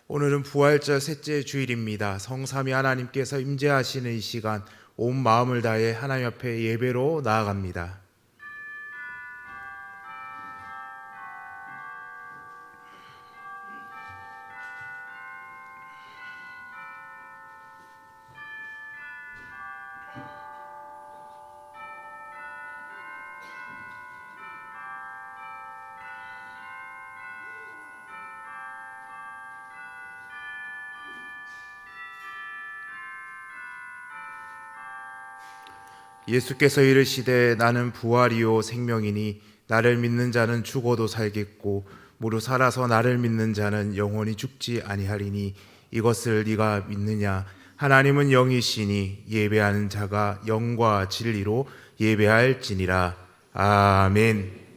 오늘은 부활절 셋째 주일입니다. 성삼위 하나님께서 임재하시는 이 시간 온 마음을 다해 하나님 앞에 예배로 나아갑니다. 예수께서 이르시되 나는 부활이요 생명이니 나를 믿는 자는 죽어도 살겠고 무릇 살아서 나를 믿는 자는 영원히 죽지 아니하리니 이것을 네가 믿느냐? 하나님은 영이시니 예배하는 자가 영과 진리로 예배할지니라. 아멘.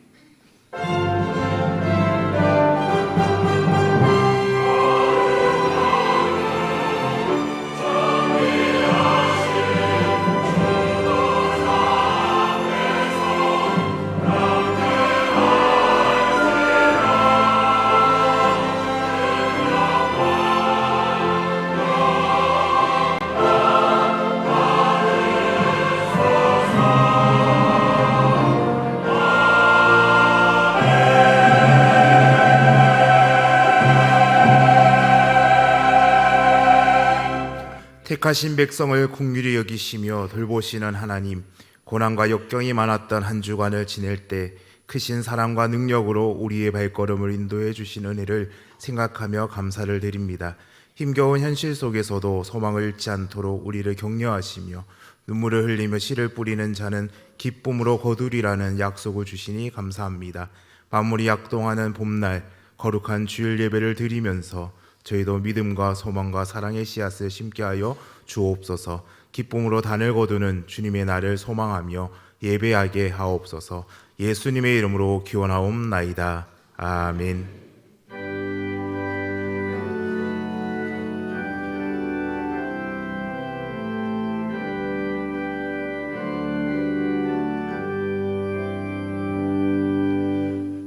택하신 백성을 긍휼히 여기시며 돌보시는 하나님, 고난과 역경이 많았던 한 주간을 지낼 때 크신 사랑과 능력으로 우리의 발걸음을 인도해 주신 은혜를 생각하며 감사를 드립니다. 힘겨운 현실 속에서도 소망을 잃지 않도록 우리를 격려하시며 눈물을 흘리며 씨를 뿌리는 자는 기쁨으로 거두리라는 약속을 주시니 감사합니다. 만물이 약동하는 봄날 거룩한 주일 예배를 드리면서 저희도 믿음과 소망과 사랑의 씨앗을 심게 하여 주옵소서. 기쁨으로 단을 거두는 주님의 날을 소망하며 예배하게 하옵소서. 예수님의 이름으로 기원하옵나이다. 아멘.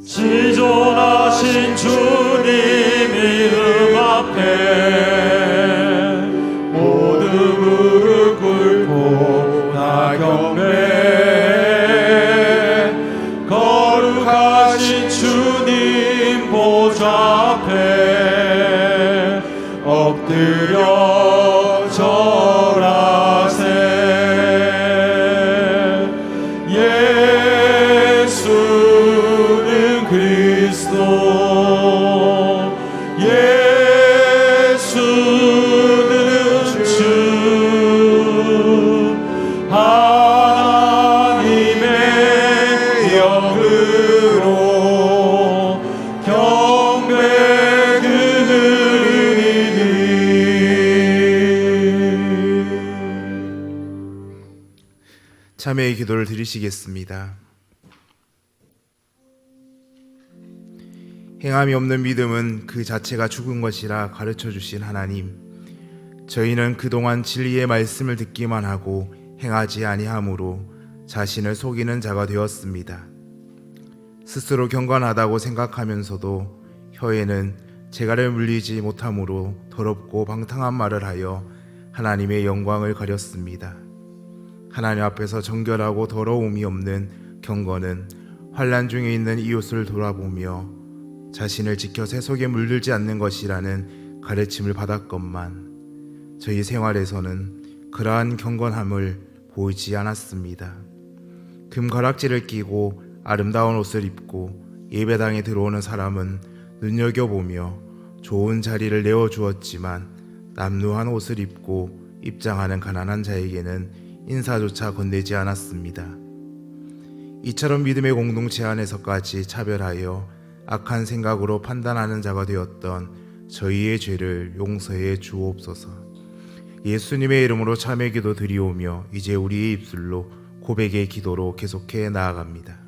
지존하신 주님 이름 앞에 모두 무릎 꿇고 다 경배해. 거룩하신 주님 보좌 앞에 엎드려 절하세. 예수는 그리스도, 예수는 주, 하나님의 영으로 경배 드리니. 참회의 기도를 드리시겠습니다. 행함이 없는 믿음은 그 자체가 죽은 것이라 가르쳐 주신 하나님, 저희는 그동안 진리의 말씀을 듣기만 하고 행하지 아니함으로 자신을 속이는 자가 되었습니다. 스스로 경건하다고 생각하면서도 혀에는 재갈을 물리지 못함으로 더럽고 방탕한 말을 하여 하나님의 영광을 가렸습니다. 하나님 앞에서 정결하고 더러움이 없는 경건은 환난 중에 있는 이웃을 돌아보며 자신을 지켜 세속에 물들지 않는 것이라는 가르침을 받았건만 저희 생활에서는 그러한 경건함을 보이지 않았습니다. 금가락지를 끼고 아름다운 옷을 입고 예배당에 들어오는 사람은 눈여겨보며 좋은 자리를 내어주었지만 남루한 옷을 입고 입장하는 가난한 자에게는 인사조차 건네지 않았습니다. 이처럼 믿음의 공동체 안에서까지 차별하여 악한 생각으로 판단하는 자가 되었던 저희의 죄를 용서해 주옵소서. 예수님의 이름으로 참회기도 드리오며 이제 우리의 입술로 고백의 기도로 계속해 나아갑니다.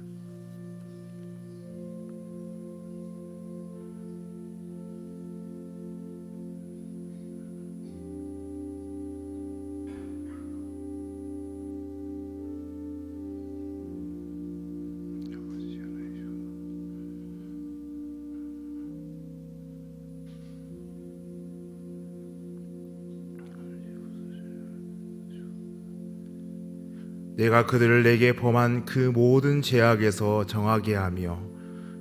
내가 그들을 내게 범한 그 모든 죄악에서 정하게 하며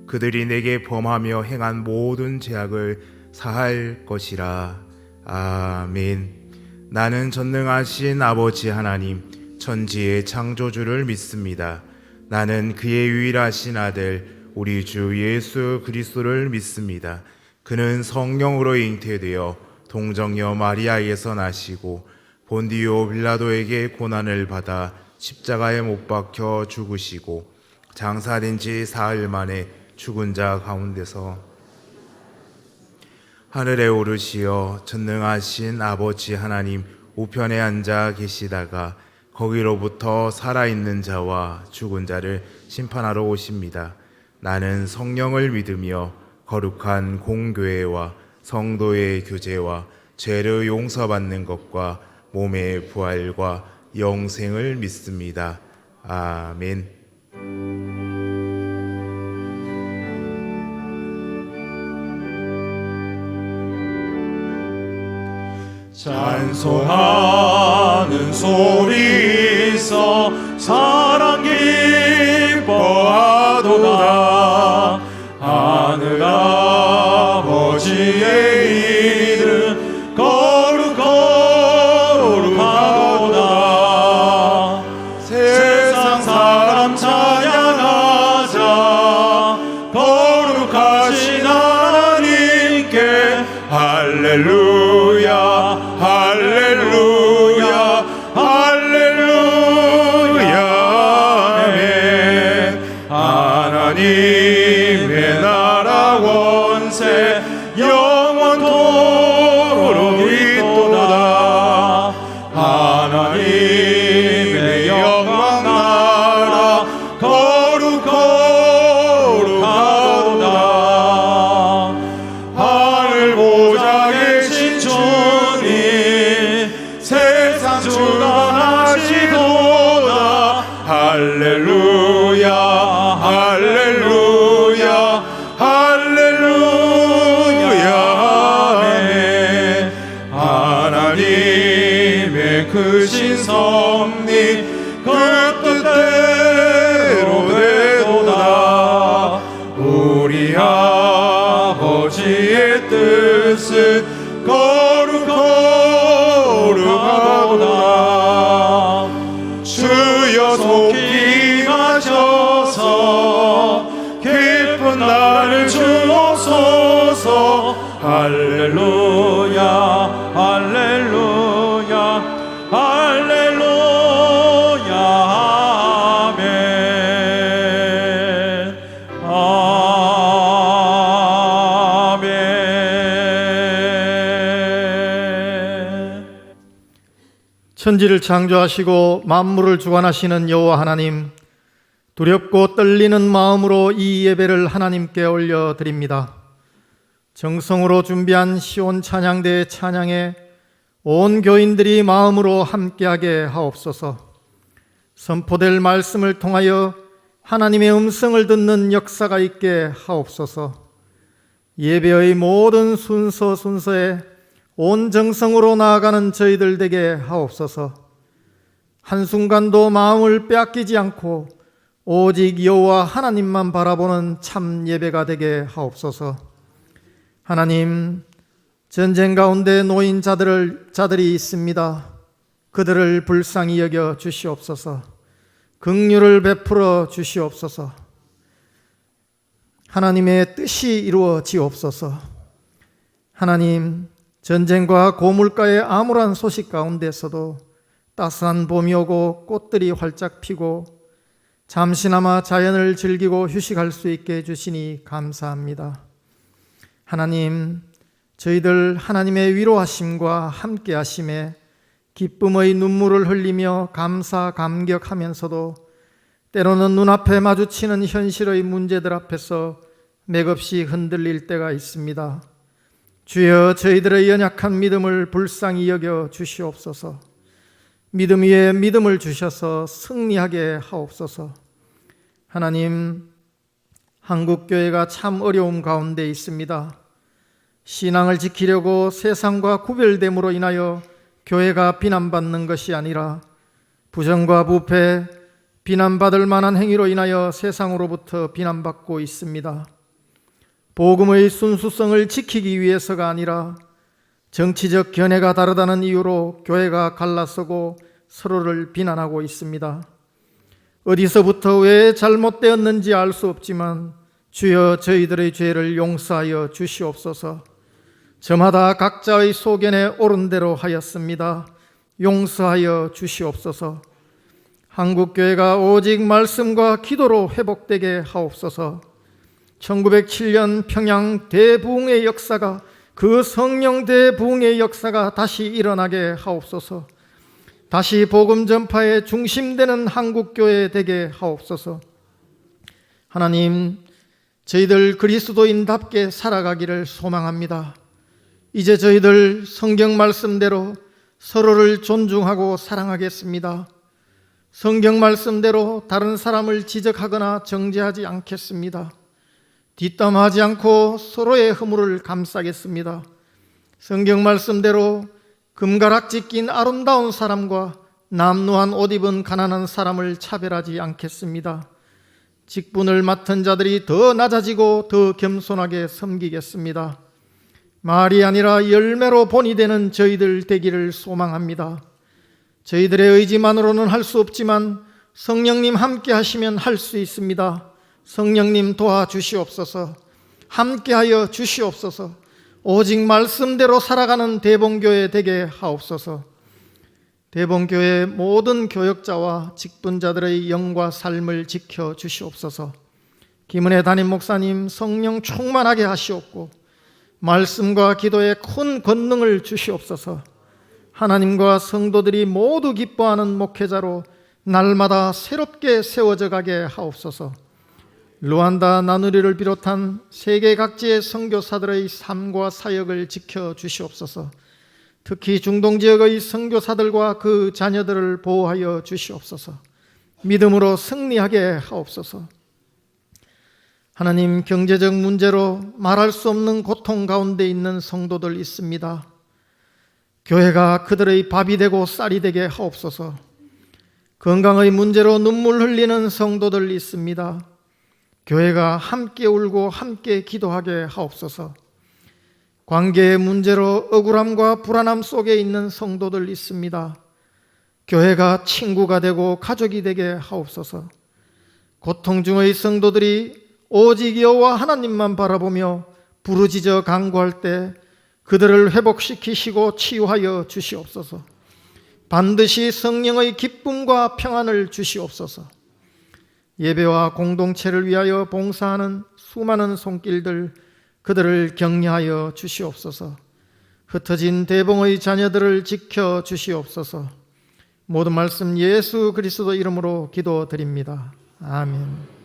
그들이 내게 범하며 행한 모든 죄악을 사할 것이라. 아멘. 나는 전능하신 아버지 하나님 천지의 창조주를 믿습니다. 나는 그의 유일하신 아들 우리 주 예수 그리스도를 믿습니다. 그는 성령으로 잉태되어 동정녀 마리아에서 나시고 본디오 빌라도에게 고난을 받아 십자가에 못 박혀 죽으시고 장사된 지 사흘 만에 죽은 자 가운데서 하늘에 오르시어 전능하신 아버지 하나님 우편에 앉아 계시다가 거기로부터 살아있는 자와 죽은 자를 심판하러 오십니다. 나는 성령을 믿으며 거룩한 공교회와 성도의 교제와 죄를 용서받는 것과 몸의 부활과 영생을 믿습니다. 아멘. 찬송하는 소리 있어 사랑 기뻐하도다. 하늘 아버지의 이름 거룩하도다. 세상 사람 찬양하자. 거룩하신 하나님께 할렐루야 할렐루야 할렐루야. 아멘. 하나님의 나라 원세 영원토록 있도다. 하나님의 영광 나라 거룩하도다. 하늘 보좌 계신 주님 세상 주관하시도다. 할렐루야 할렐루야 할렐루야. 아멘. 하나님의 크신 섭리 그 뜻대로 되도다. 우리 아버지의 뜻은 거룩하도다. 주여 속히 임하셔서 깊은 나를 주옵소서. 할렐루야 할렐루야 할렐루야. 아멘 아멘. 천지를 창조하시고 만물을 주관하시는 여호와 하나님, 두렵고 떨리는 마음으로 이 예배를 하나님께 올려드립니다. 정성으로 준비한 시온 찬양대의 찬양에 온 교인들이 마음으로 함께하게 하옵소서. 선포될 말씀을 통하여 하나님의 음성을 듣는 역사가 있게 하옵소서. 예배의 모든 순서에 온 정성으로 나아가는 저희들 되게 하옵소서. 한순간도 마음을 빼앗기지 않고 오직 여호와 하나님만 바라보는 참 예배가 되게 하옵소서. 하나님, 전쟁 가운데 놓인 자들이 있습니다. 그들을 불쌍히 여겨 주시옵소서. 긍휼을 베풀어 주시옵소서. 하나님의 뜻이 이루어지옵소서. 하나님, 전쟁과 고물가의 암울한 소식 가운데서도 따스한 봄이 오고 꽃들이 활짝 피고 잠시나마 자연을 즐기고 휴식할 수 있게 해주시니 감사합니다. 하나님, 저희들 하나님의 위로하심과 함께하심에 기쁨의 눈물을 흘리며 감사 감격하면서도 때로는 눈앞에 마주치는 현실의 문제들 앞에서 맥없이 흔들릴 때가 있습니다. 주여, 저희들의 연약한 믿음을 불쌍히 여겨 주시옵소서. 믿음 위에 믿음을 주셔서 승리하게 하옵소서. 하나님, 한국교회가 참 어려움 가운데 있습니다. 신앙을 지키려고 세상과 구별됨으로 인하여 교회가 비난받는 것이 아니라 부정과 부패, 비난받을 만한 행위로 인하여 세상으로부터 비난받고 있습니다. 복음의 순수성을 지키기 위해서가 아니라 정치적 견해가 다르다는 이유로 교회가 갈라서고 서로를 비난하고 있습니다. 어디서부터 왜 잘못되었는지 알 수 없지만 주여 저희들의 죄를 용서하여 주시옵소서. 저마다 각자의 소견에 옳은 대로 하였습니다. 용서하여 주시옵소서. 한국교회가 오직 말씀과 기도로 회복되게 하옵소서. 1907년 평양 대부흥의 역사가, 그 성령 대부흥의 역사가 다시 일어나게 하옵소서. 다시 복음 전파의 중심되는 한국교회 되게 하옵소서. 하나님, 저희들 그리스도인답게 살아가기를 소망합니다. 이제 저희들 성경 말씀대로 서로를 존중하고 사랑하겠습니다. 성경 말씀대로 다른 사람을 지적하거나 정죄하지 않겠습니다. 뒷담하지 않고 서로의 허물을 감싸겠습니다. 성경 말씀대로 금가락지 낀 아름다운 사람과 남루한 옷 입은 가난한 사람을 차별하지 않겠습니다. 직분을 맡은 자들이 더 낮아지고 더 겸손하게 섬기겠습니다. 말이 아니라 열매로 본이 되는 저희들 되기를 소망합니다. 저희들의 의지만으로는 할 수 없지만 성령님 함께 하시면 할 수 있습니다. 성령님 도와주시옵소서. 함께하여 주시옵소서. 오직 말씀대로 살아가는 대봉교회 되게 하옵소서. 대봉교회 모든 교역자와 직분자들의 영과 삶을 지켜 주시옵소서. 김은혜 담임 목사님 성령 충만하게 하시옵고 말씀과 기도에 큰 권능을 주시옵소서. 하나님과 성도들이 모두 기뻐하는 목회자로 날마다 새롭게 세워져 가게 하옵소서. 루안다 나누리를 비롯한 세계 각지의 선교사들의 삶과 사역을 지켜 주시옵소서. 특히 중동 지역의 선교사들과 그 자녀들을 보호하여 주시옵소서. 믿음으로 승리하게 하옵소서. 하나님, 경제적 문제로 말할 수 없는 고통 가운데 있는 성도들 있습니다. 교회가 그들의 밥이 되고 쌀이 되게 하옵소서. 건강의 문제로 눈물 흘리는 성도들 있습니다. 교회가 함께 울고 함께 기도하게 하옵소서. 관계의 문제로 억울함과 불안함 속에 있는 성도들 있습니다. 교회가 친구가 되고 가족이 되게 하옵소서. 고통 중의 성도들이 오직 여호와 하나님만 바라보며 부르짖어 간구할 때 그들을 회복시키시고 치유하여 주시옵소서. 반드시 성령의 기쁨과 평안을 주시옵소서. 예배와 공동체를 위하여 봉사하는 수많은 손길들, 그들을 격려하여 주시옵소서. 흩어진 대봉의 자녀들을 지켜 주시옵소서. 모든 말씀 예수 그리스도 이름으로 기도드립니다. 아멘.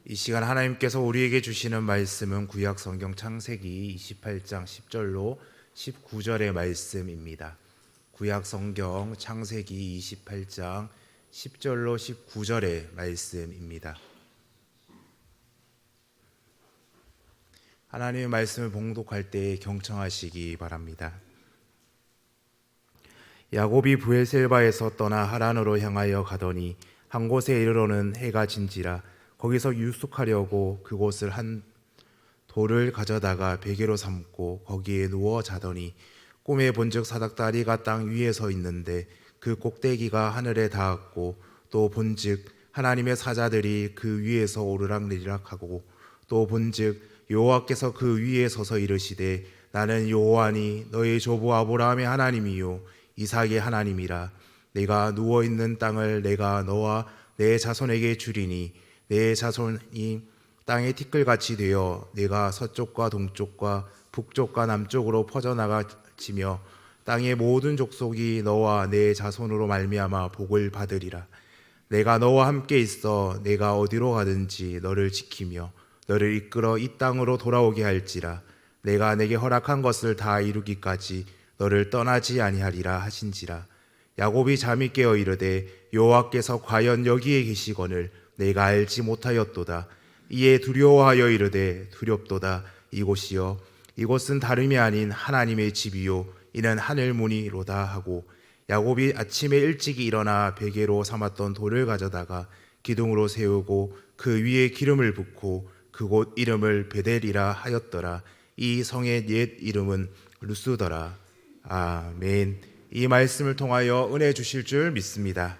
이 시간 하나님께서 우리에게 주시는 말씀은 구약 성경 창세기 28장 10절로 19절의 말씀입니다. 구약 성경 창세기 28장 10절로 19절의 말씀입니다. 하나님의 말씀을 봉독할 때 경청하시기 바랍니다. 야곱이 브엘셀바에서 떠나 하란으로 향하여 가더니 한 곳에 이르러는 해가 진지라. 거기서 유숙하려고 그곳을 한 돌을 가져다가 베개로 삼고 거기에 누워 자더니 꿈에 본즉 사닥다리가 땅 위에 서 있는데 그 꼭대기가 하늘에 닿았고 또 본즉 하나님의 사자들이 그 위에서 오르락내리락하고 또 본즉 여호와께서 그 위에 서서 이르시되 나는 여호와니 너의 조부 아브라함의 하나님이요 이삭의 하나님이라. 내가 누워 있는 땅을 내가 너와 내 자손에게 주리니 내 자손이 땅의 티끌같이 되어 내가 서쪽과 동쪽과 북쪽과 남쪽으로 퍼져나가지며 땅의 모든 족속이 너와 내 자손으로 말미암아 복을 받으리라. 내가 너와 함께 있어 내가 어디로 가든지 너를 지키며 너를 이끌어 이 땅으로 돌아오게 할지라. 내가 내게 허락한 것을 다 이루기까지 너를 떠나지 아니하리라 하신지라. 야곱이 잠이 깨어 이르되 여호와께서 과연 여기에 계시거늘 내가 알지 못하였도다. 이에 두려워하여 이르되 두렵도다. 이곳이여 이곳은 다름이 아닌 하나님의 집이요 이는 하늘 문이로다 하고 야곱이 아침에 일찍이 일어나 베개로 삼았던 돌을 가져다가 기둥으로 세우고 그 위에 기름을 붓고 그곳 이름을 베델이라 하였더라. 이 성의 옛 이름은 루스더라. 아멘. 이 말씀을 통하여 은혜 주실 줄 믿습니다.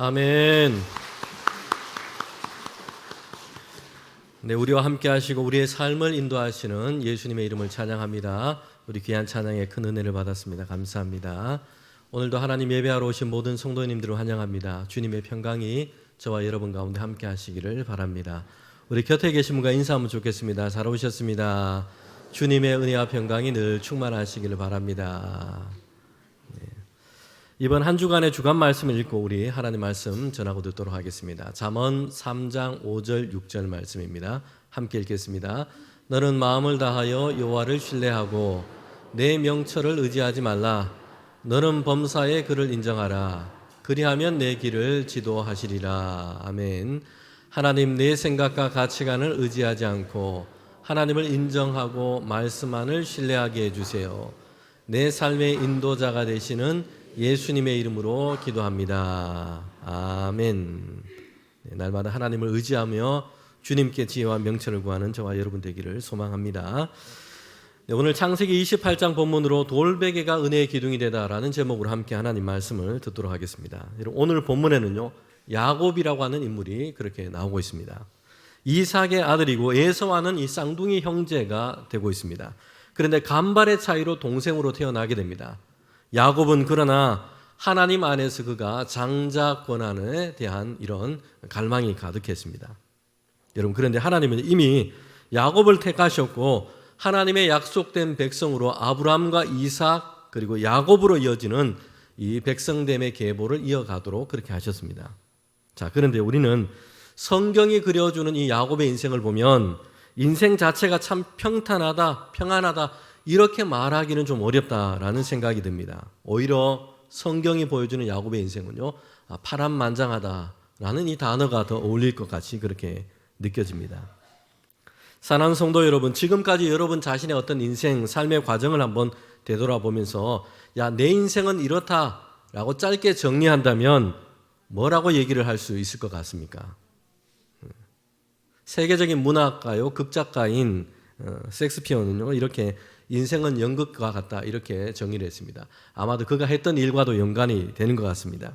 아멘. 네, 우리와 함께 하시고 우리의 삶을 인도하시는 예수님의 이름을 찬양합니다. 우리 귀한 찬양에 큰 은혜를 받았습니다. 감사합니다. 오늘도 하나님 예배하러 오신 모든 성도님들을 환영합니다. 주님의 평강이 저와 여러분 가운데 함께 하시기를 바랍니다. 우리 곁에 계신 분과 인사하면 좋겠습니다. 잘 오셨습니다. 주님의 은혜와 평강이 늘 충만하시기를 바랍니다. 이번 한 주간의 주간 말씀을 읽고 우리 하나님 말씀 전하고 듣도록 하겠습니다. 잠언 3장 5절 6절 말씀입니다. 함께 읽겠습니다. 너는 마음을 다하여 여호와를 신뢰하고 내 명철을 의지하지 말라. 너는 범사의 그를 인정하라. 그리하면 내 길을 지도하시리라. 아멘. 하나님, 내 생각과 가치관을 의지하지 않고 하나님을 인정하고 말씀만을 신뢰하게 해주세요. 내 삶의 인도자가 되시는 예수님의 이름으로 기도합니다. 아멘. 날마다 하나님을 의지하며 주님께 지혜와 명철을 구하는 저와 여러분 되기를 소망합니다. 오늘 창세기 28장 본문으로 돌베개가 은혜의 기둥이 되다라는 제목으로 함께 하나님 말씀을 듣도록 하겠습니다. 오늘 본문에는요, 야곱이라고 하는 인물이 그렇게 나오고 있습니다. 이삭의 아들이고 에서와는 이 쌍둥이 형제가 되고 있습니다. 그런데 간발의 차이로 동생으로 태어나게 됩니다. 야곱은 그러나 하나님 안에서 그가 장자 권한에 대한 이런 갈망이 가득했습니다. 여러분, 그런데 하나님은 이미 야곱을 택하셨고 하나님의 약속된 백성으로 아브라함과 이삭 그리고 야곱으로 이어지는 이 백성됨의 계보를 이어가도록 그렇게 하셨습니다. 자, 그런데 우리는 성경이 그려주는 이 야곱의 인생을 보면 인생 자체가 참 평탄하다, 평안하다 이렇게 말하기는 좀 어렵다라는 생각이 듭니다. 오히려 성경이 보여주는 야곱의 인생은요, 파란만장하다라는 이 단어가 더 어울릴 것 같이 그렇게 느껴집니다. 사랑하는 성도 여러분, 지금까지 여러분 자신의 어떤 인생, 삶의 과정을 한번 되돌아보면서 내 인생은 이렇다라고 짧게 정리한다면 뭐라고 얘기를 할 수 있을 것 같습니까? 세계적인 문학가요, 극작가인 셰익스피어는요, 이렇게 인생은 연극과 같다 이렇게 정의를 했습니다. 아마도 그가 했던 일과도 연관이 되는 것 같습니다.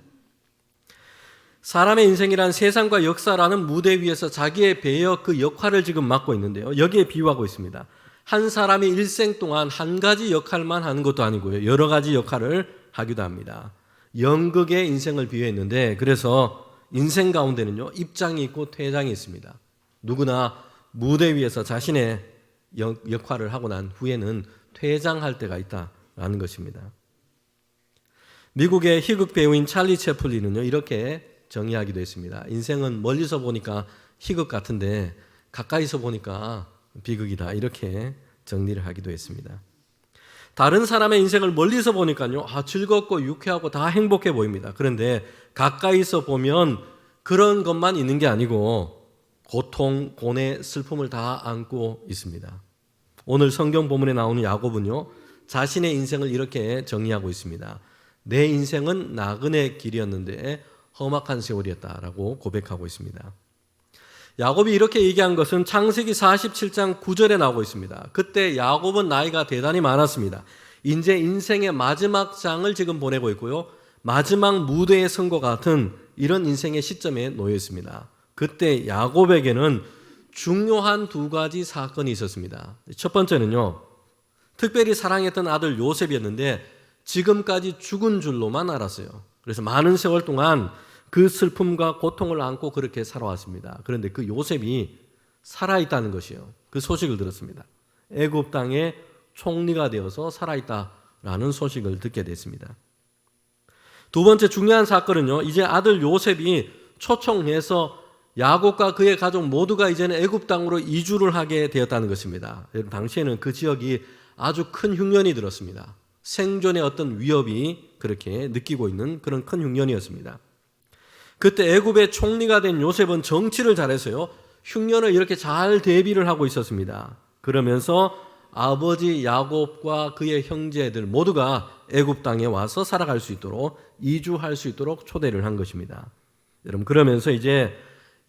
사람의 인생이란 세상과 역사라는 무대 위에서 자기의 배역 그 역할을 지금 맡고 있는데요. 여기에 비유하고 있습니다. 한 사람이 일생 동안 한 가지 역할만 하는 것도 아니고요. 여러 가지 역할을 하기도 합니다. 연극의 인생을 비유했는데 그래서 인생 가운데는요, 입장이 있고 퇴장이 있습니다. 누구나 무대 위에서 자신의 역할을 하고 난 후에는 퇴장할 때가 있다라는 것입니다. 미국의 희극 배우인 찰리 채플린은요, 이렇게 정의하기도 했습니다. 인생은 멀리서 보니까 희극 같은데 가까이서 보니까 비극이다 이렇게 정리를 하기도 했습니다. 다른 사람의 인생을 멀리서 보니까요, 즐겁고 유쾌하고 다 행복해 보입니다. 그런데 가까이서 보면 그런 것만 있는 게 아니고 고통, 고뇌, 슬픔을 다 안고 있습니다. 오늘 성경 본문에 나오는 야곱은요, 자신의 인생을 이렇게 정리하고 있습니다. 내 인생은 나그네 길이었는데 험악한 세월이었다라고 고백하고 있습니다. 야곱이 이렇게 얘기한 것은 창세기 47장 9절에 나오고 있습니다. 그때 야곱은 나이가 대단히 많았습니다. 이제 인생의 마지막 장을 지금 보내고 있고요, 마지막 무대에 선 것 같은 이런 인생의 시점에 놓여 있습니다. 그때 야곱에게는 중요한 두 가지 사건이 있었습니다. 첫 번째는요, 특별히 사랑했던 아들 요셉이었는데 지금까지 죽은 줄로만 알았어요. 그래서 많은 세월 동안 그 슬픔과 고통을 안고 그렇게 살아왔습니다. 그런데 그 요셉이 살아있다는 것이에요. 그 소식을 들었습니다. 애굽 땅의 총리가 되어서 살아있다라는 소식을 듣게 됐습니다. 두 번째 중요한 사건은요, 이제 아들 요셉이 초청해서 야곱과 그의 가족 모두가 이제는 애굽 땅으로 이주를 하게 되었다는 것입니다. 당시에는 그 지역이 아주 큰 흉년이 들었습니다. 생존의 어떤 위협이 그렇게 느끼고 있는 그런 큰 흉년이었습니다. 그때 애굽의 총리가 된 요셉은 정치를 잘해서요, 흉년을 이렇게 잘 대비를 하고 있었습니다. 그러면서 아버지 야곱과 그의 형제들 모두가 애굽 땅에 와서 살아갈 수 있도록, 이주할 수 있도록 초대를 한 것입니다. 여러분, 그러면서 이제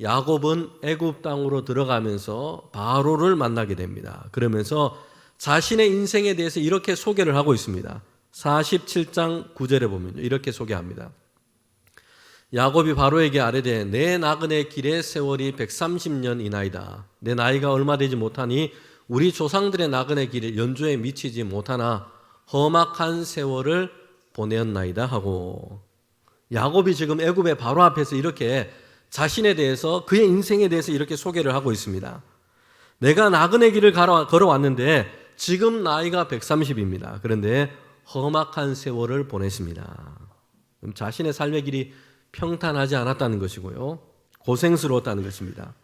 야곱은 애굽 땅으로 들어가면서 바로를 만나게 됩니다. 그러면서 자신의 인생에 대해서 이렇게 소개를 하고 있습니다. 47장 9절에 보면 이렇게 소개합니다. 야곱이 바로에게 아뢰되 내 나그네 길의 세월이 130년이나이다. 내 나이가 얼마 되지 못하니 우리 조상들의 나그네 길 연조에 미치지 못하나 험악한 세월을 보내었나이다 하고, 야곱이 지금 애굽의 바로 앞에서 이렇게 자신에 대해서, 그의 인생에 대해서 이렇게 소개를 하고 있습니다. 내가 나그네 길을 걸어왔는데 지금 나이가 130입니다. 그런데 험악한 세월을 보냈습니다. 자신의 삶의 길이 평탄하지 않았다는 것이고요, 고생스러웠다는 것입니다.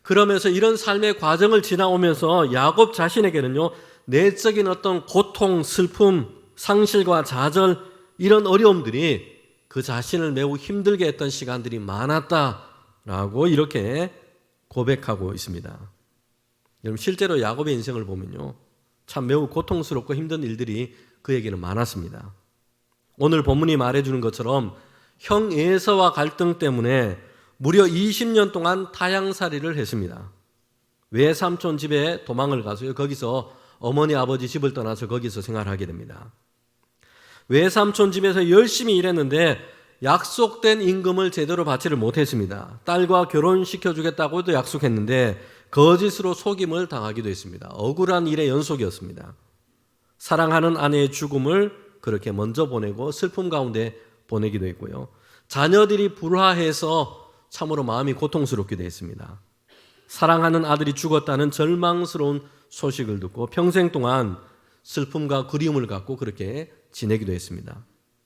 그러면서 이런 삶의 과정을 지나오면서 야곱 자신에게는요, 내적인 어떤 고통, 슬픔, 상실과 좌절, 이런 어려움들이 그 자신을 매우 힘들게 했던 시간들이 많았다라고 이렇게 고백하고 있습니다. 여러분, 실제로 야곱의 인생을 보면요, 참 매우 고통스럽고 힘든 일들이 그에게는 많았습니다. 오늘 본문이 말해주는 것처럼 형 에서와 갈등 때문에 무려 20년 동안 타향살이를 했습니다. 외삼촌 집에 도망을 가서요, 거기서 어머니 아버지 집을 떠나서 거기서 생활하게 됩니다. 외삼촌 집에서 열심히 일했는데 약속된 임금을 제대로 받지를 못했습니다. 딸과 결혼시켜주겠다고도 약속했는데 거짓으로 속임을 당하기도 했습니다. 억울한 일의 연속이었습니다. 사랑하는 아내의 죽음을 그렇게 먼저 보내고 슬픔 가운데 보내기도 했고요, 자녀들이 불화해서 참으로 마음이 고통스럽기도 했습니다. 사랑하는 아들이 죽었다는 절망스러운 소식을 듣고 평생 동안 슬픔과 그리움을 갖고 그렇게 지내기도 했습니다.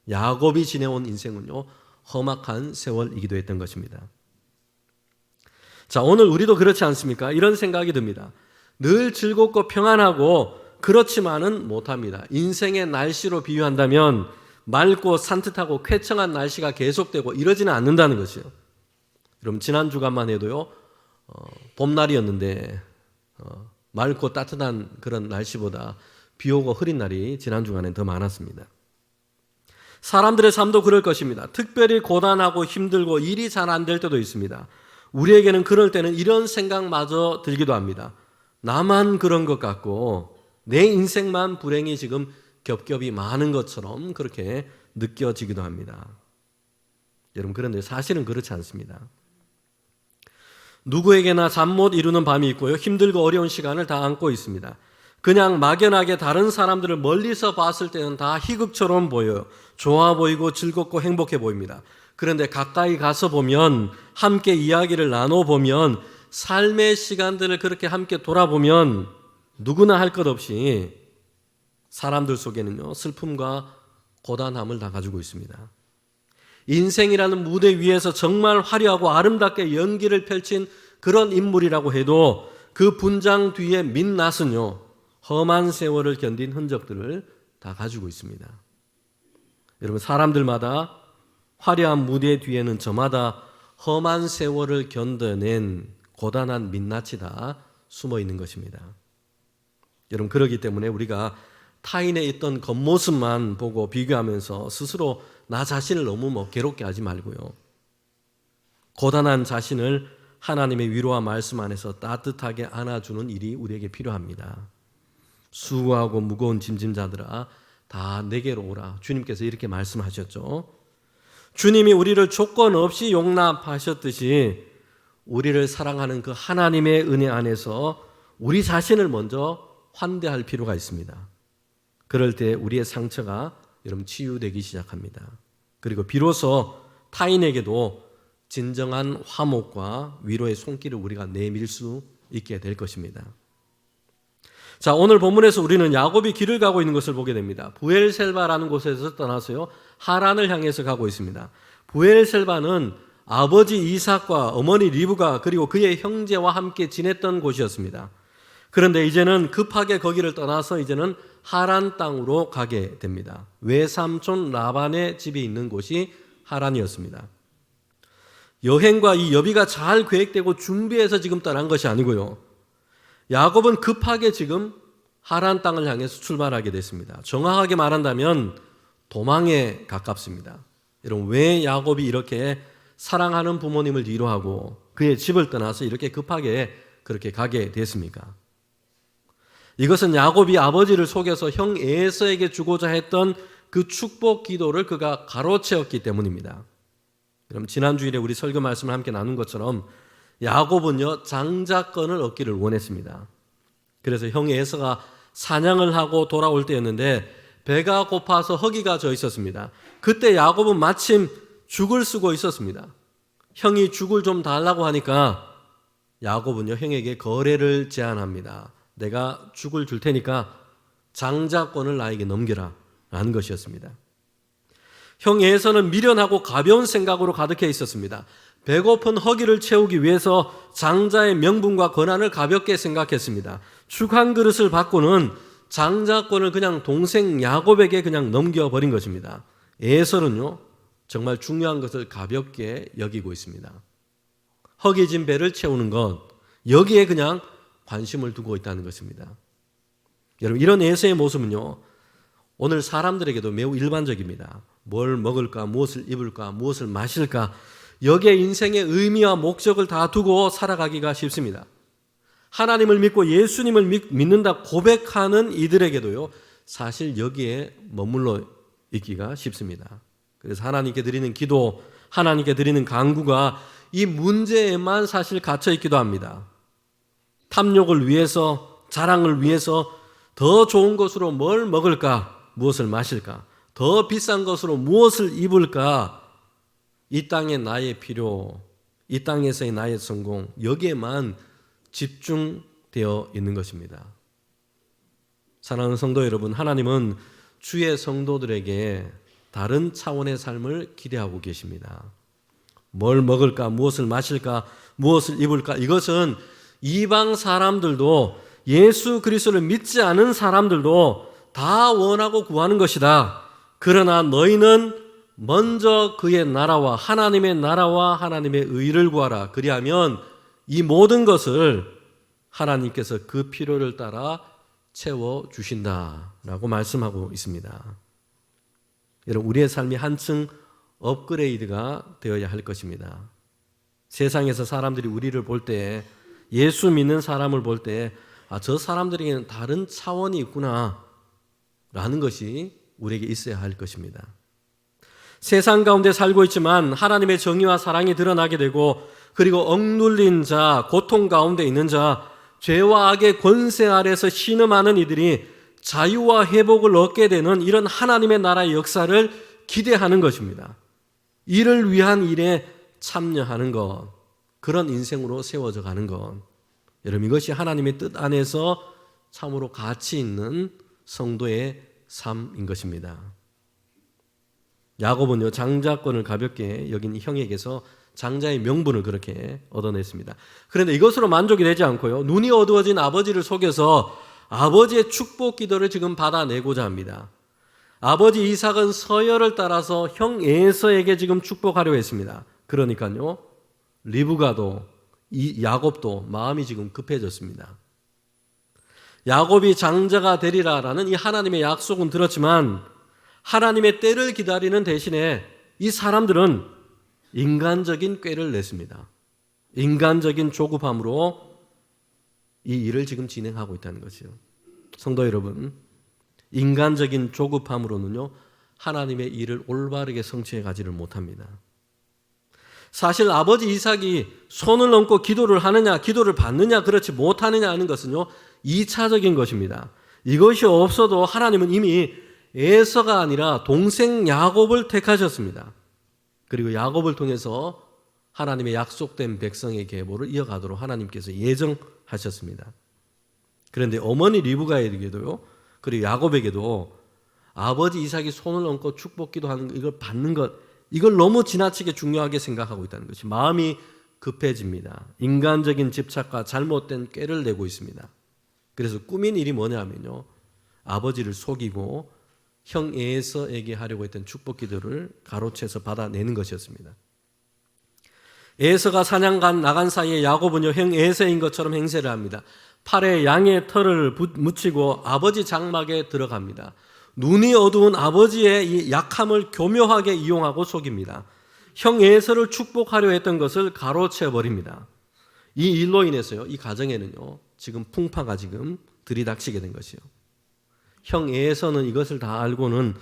야곱이 지내온 인생은요, 험악한 세월이기도 했던 것입니다. 자, 오늘 우리도 그렇지 않습니까? 이런 생각이 듭니다. 늘 즐겁고 평안하고 그렇지만은 못합니다. 인생의 날씨로 비유한다면 맑고 산뜻하고 쾌청한 날씨가 계속되고 이러지는 않는다는 것이요. 여러분, 지난 주간만 해도요, 봄날이었는데 맑고 따뜻한 그런 날씨보다 비 오고 흐린 날이 지난 주간엔 더 많았습니다. 사람들의 삶도 그럴 것입니다. 특별히 고단하고 힘들고 일이 잘 안 될 때도 있습니다. 우리에게는 그럴 때는 이런 생각마저 들기도 합니다. 나만 그런 것 같고 내 인생만 불행이 지금 겹겹이 많은 것처럼 그렇게 느껴지기도 합니다. 여러분, 그런데 사실은 그렇지 않습니다. 누구에게나 잠 못 이루는 밤이 있고요, 힘들고 어려운 시간을 다 안고 있습니다. 그냥 막연하게 다른 사람들을 멀리서 봤을 때는 다 희극처럼 보여요. 좋아 보이고 즐겁고 행복해 보입니다. 그런데 가까이 가서 보면, 함께 이야기를 나눠보면, 삶의 시간들을 그렇게 함께 돌아보면 누구나 할 것 없이 사람들 속에는요, 슬픔과 고단함을 다 가지고 있습니다. 인생이라는 무대 위에서 정말 화려하고 아름답게 연기를 펼친 그런 인물이라고 해도 그 분장 뒤에 민낯은요, 험한 세월을 견딘 흔적들을 다 가지고 있습니다. 여러분, 사람들마다 화려한 무대 뒤에는 저마다 험한 세월을 견뎌낸 고단한 민낯이 다 숨어 있는 것입니다. 여러분, 그렇기 때문에 우리가 타인의 있던 겉모습만 보고 비교하면서 스스로 나 자신을 너무 괴롭게 하지 말고요, 고단한 자신을 하나님의 위로와 말씀 안에서 따뜻하게 안아주는 일이 우리에게 필요합니다. 수고하고 무거운 짐짐자들아 다 내게로 오라. 주님께서 이렇게 말씀하셨죠. 주님이 우리를 조건 없이 용납하셨듯이 우리를 사랑하는 그 하나님의 은혜 안에서 우리 자신을 먼저 환대할 필요가 있습니다. 그럴 때 우리의 상처가 여러분 치유되기 시작합니다. 그리고 비로소 타인에게도 진정한 화목과 위로의 손길을 우리가 내밀 수 있게 될 것입니다. 자, 오늘 본문에서 우리는 야곱이 길을 가고 있는 것을 보게 됩니다. 부엘셀바라는 곳에서 떠나서요, 하란을 향해서 가고 있습니다. 부엘셀바는 아버지 이삭과 어머니 리브가 그리고 그의 형제와 함께 지냈던 곳이었습니다. 그런데 이제는 급하게 거기를 떠나서 이제는 하란 땅으로 가게 됩니다. 외삼촌 라반의 집이 있는 곳이 하란이었습니다. 여행과 이 여비가 잘 계획되고 준비해서 지금 떠난 것이 아니고요, 야곱은 급하게 지금 하란 땅을 향해서 출발하게 됐습니다. 정확하게 말한다면 도망에 가깝습니다. 여러분, 왜 야곱이 이렇게 사랑하는 부모님을 뒤로하고 그의 집을 떠나서 이렇게 급하게 그렇게 가게 됐습니까? 이것은 야곱이 아버지를 속여서 형 에서에게 주고자 했던 그 축복 기도를 그가 가로채었기 때문입니다. 그럼 지난 주일에 우리 설교 말씀을 함께 나눈 것처럼 야곱은요 장자권을 얻기를 원했습니다. 그래서 형 에서가 사냥을 하고 돌아올 때였는데 배가 고파서 허기가 져 있었습니다. 그때 야곱은 마침 죽을 쓰고 있었습니다. 형이 죽을 좀 달라고 하니까 야곱은요 형에게 거래를 제안합니다. 내가 죽을 줄 테니까 장자권을 나에게 넘겨라 라는 것이었습니다. 형 에서는 미련하고 가벼운 생각으로 가득해 있었습니다. 배고픈 허기를 채우기 위해서 장자의 명분과 권한을 가볍게 생각했습니다. 죽 한 그릇을 받고는 장자권을 그냥 동생 야곱에게 그냥 넘겨버린 것입니다. 에서는요 정말 중요한 것을 가볍게 여기고 있습니다. 허기진 배를 채우는 것, 여기에 그냥 관심을 두고 있다는 것입니다. 여러분, 이런 에서의 모습은요 오늘 사람들에게도 매우 일반적입니다. 뭘 먹을까, 무엇을 입을까, 무엇을 마실까, 여기에 인생의 의미와 목적을 다 두고 살아가기가 쉽습니다. 하나님을 믿고 예수님을 믿는다 고백하는 이들에게도요 사실 여기에 머물러 있기가 쉽습니다. 그래서 하나님께 드리는 기도, 하나님께 드리는 간구가 이 문제에만 사실 갇혀 있기도 합니다. 탐욕을 위해서, 자랑을 위해서 더 좋은 것으로 뭘 먹을까, 무엇을 마실까, 더 비싼 것으로 무엇을 입을까, 이 땅의 나의 필요, 이 땅에서의 나의 성공, 여기에만 집중되어 있는 것입니다. 사랑하는 성도 여러분, 하나님은 주의 성도들에게 다른 차원의 삶을 기대하고 계십니다. 뭘 먹을까, 무엇을 마실까, 무엇을 입을까, 이것은 이방 사람들도 예수 그리스도를 믿지 않은 사람들도 다 원하고 구하는 것이다. 그러나 너희는 먼저 그의 나라와 하나님의 의를 구하라. 그리하면 이 모든 것을 하나님께서 그 필요를 따라 채워주신다라고 말씀하고 있습니다. 여러분, 우리의 삶이 한층 업그레이드가 되어야 할 것입니다. 세상에서 사람들이 우리를 볼 때, 예수 믿는 사람을 볼 때, 저 사람들에게는 다른 차원이 있구나 라는 것이 우리에게 있어야 할 것입니다. 세상 가운데 살고 있지만 하나님의 정의와 사랑이 드러나게 되고, 그리고 억눌린 자, 고통 가운데 있는 자, 죄와 악의 권세 아래서 신음하는 이들이 자유와 회복을 얻게 되는 이런 하나님의 나라의 역사를 기대하는 것입니다. 이를 위한 일에 참여하는 것, 그런 인생으로 세워져 가는 것, 여러분, 이것이 하나님의 뜻 안에서 참으로 가치 있는 성도의 삶인 것입니다. 야곱은요 장자권을 가볍게 여긴 형에게서 장자의 명분을 그렇게 얻어냈습니다. 그런데 이것으로 만족이 되지 않고요, 눈이 어두워진 아버지를 속여서 아버지의 축복 기도를 지금 받아내고자 합니다. 아버지 이삭은 서열을 따라서 형 에서에게 지금 축복하려 했습니다. 그러니까요 리브가도 야곱도 마음이 지금 급해졌습니다. 야곱이 장자가 되리라라는 이 하나님의 약속은 들었지만 하나님의 때를 기다리는 대신에 이 사람들은 인간적인 꾀를 냈습니다. 인간적인 조급함으로 이 일을 지금 진행하고 있다는 것이죠. 성도 여러분, 인간적인 조급함으로는요 하나님의 일을 올바르게 성취해 가지를 못합니다. 사실 아버지 이삭이 손을 얹고 기도를 하느냐, 기도를 받느냐, 그렇지 못하느냐 하는 것은요 2차적인 것입니다. 이것이 없어도 하나님은 이미 에서가 아니라 동생 야곱을 택하셨습니다. 그리고 야곱을 통해서 하나님의 약속된 백성의 계보를 이어가도록 하나님께서 예정하셨습니다. 그런데 어머니 리브가에게도요, 그리고 야곱에게도 아버지 이삭이 손을 얹고 축복 기도하는 이걸 받는 것, 이걸 너무 지나치게 중요하게 생각하고 있다는 것이 마음이 급해집니다. 인간적인 집착과 잘못된 꾀를 내고 있습니다. 그래서 꾸민 일이 뭐냐면요, 아버지를 속이고 형 에서에게 하려고 했던 축복 기도를 가로채서 받아내는 것이었습니다. 에서가 사냥 나간 사이에 야곱은요 형 에서인 것처럼 행세를 합니다. 팔에 양의 털을 묻히고 아버지 장막에 들어갑니다. 눈이 어두운 아버지의 이 약함을 교묘하게 이용하고 속입니다. 형 에서를 축복하려 했던 것을 가로채 버립니다. 이 일로 인해서요 이 가정에는요 지금 풍파가 지금 들이닥치게 된 것이요. 형 에서는 이것을 다 알고는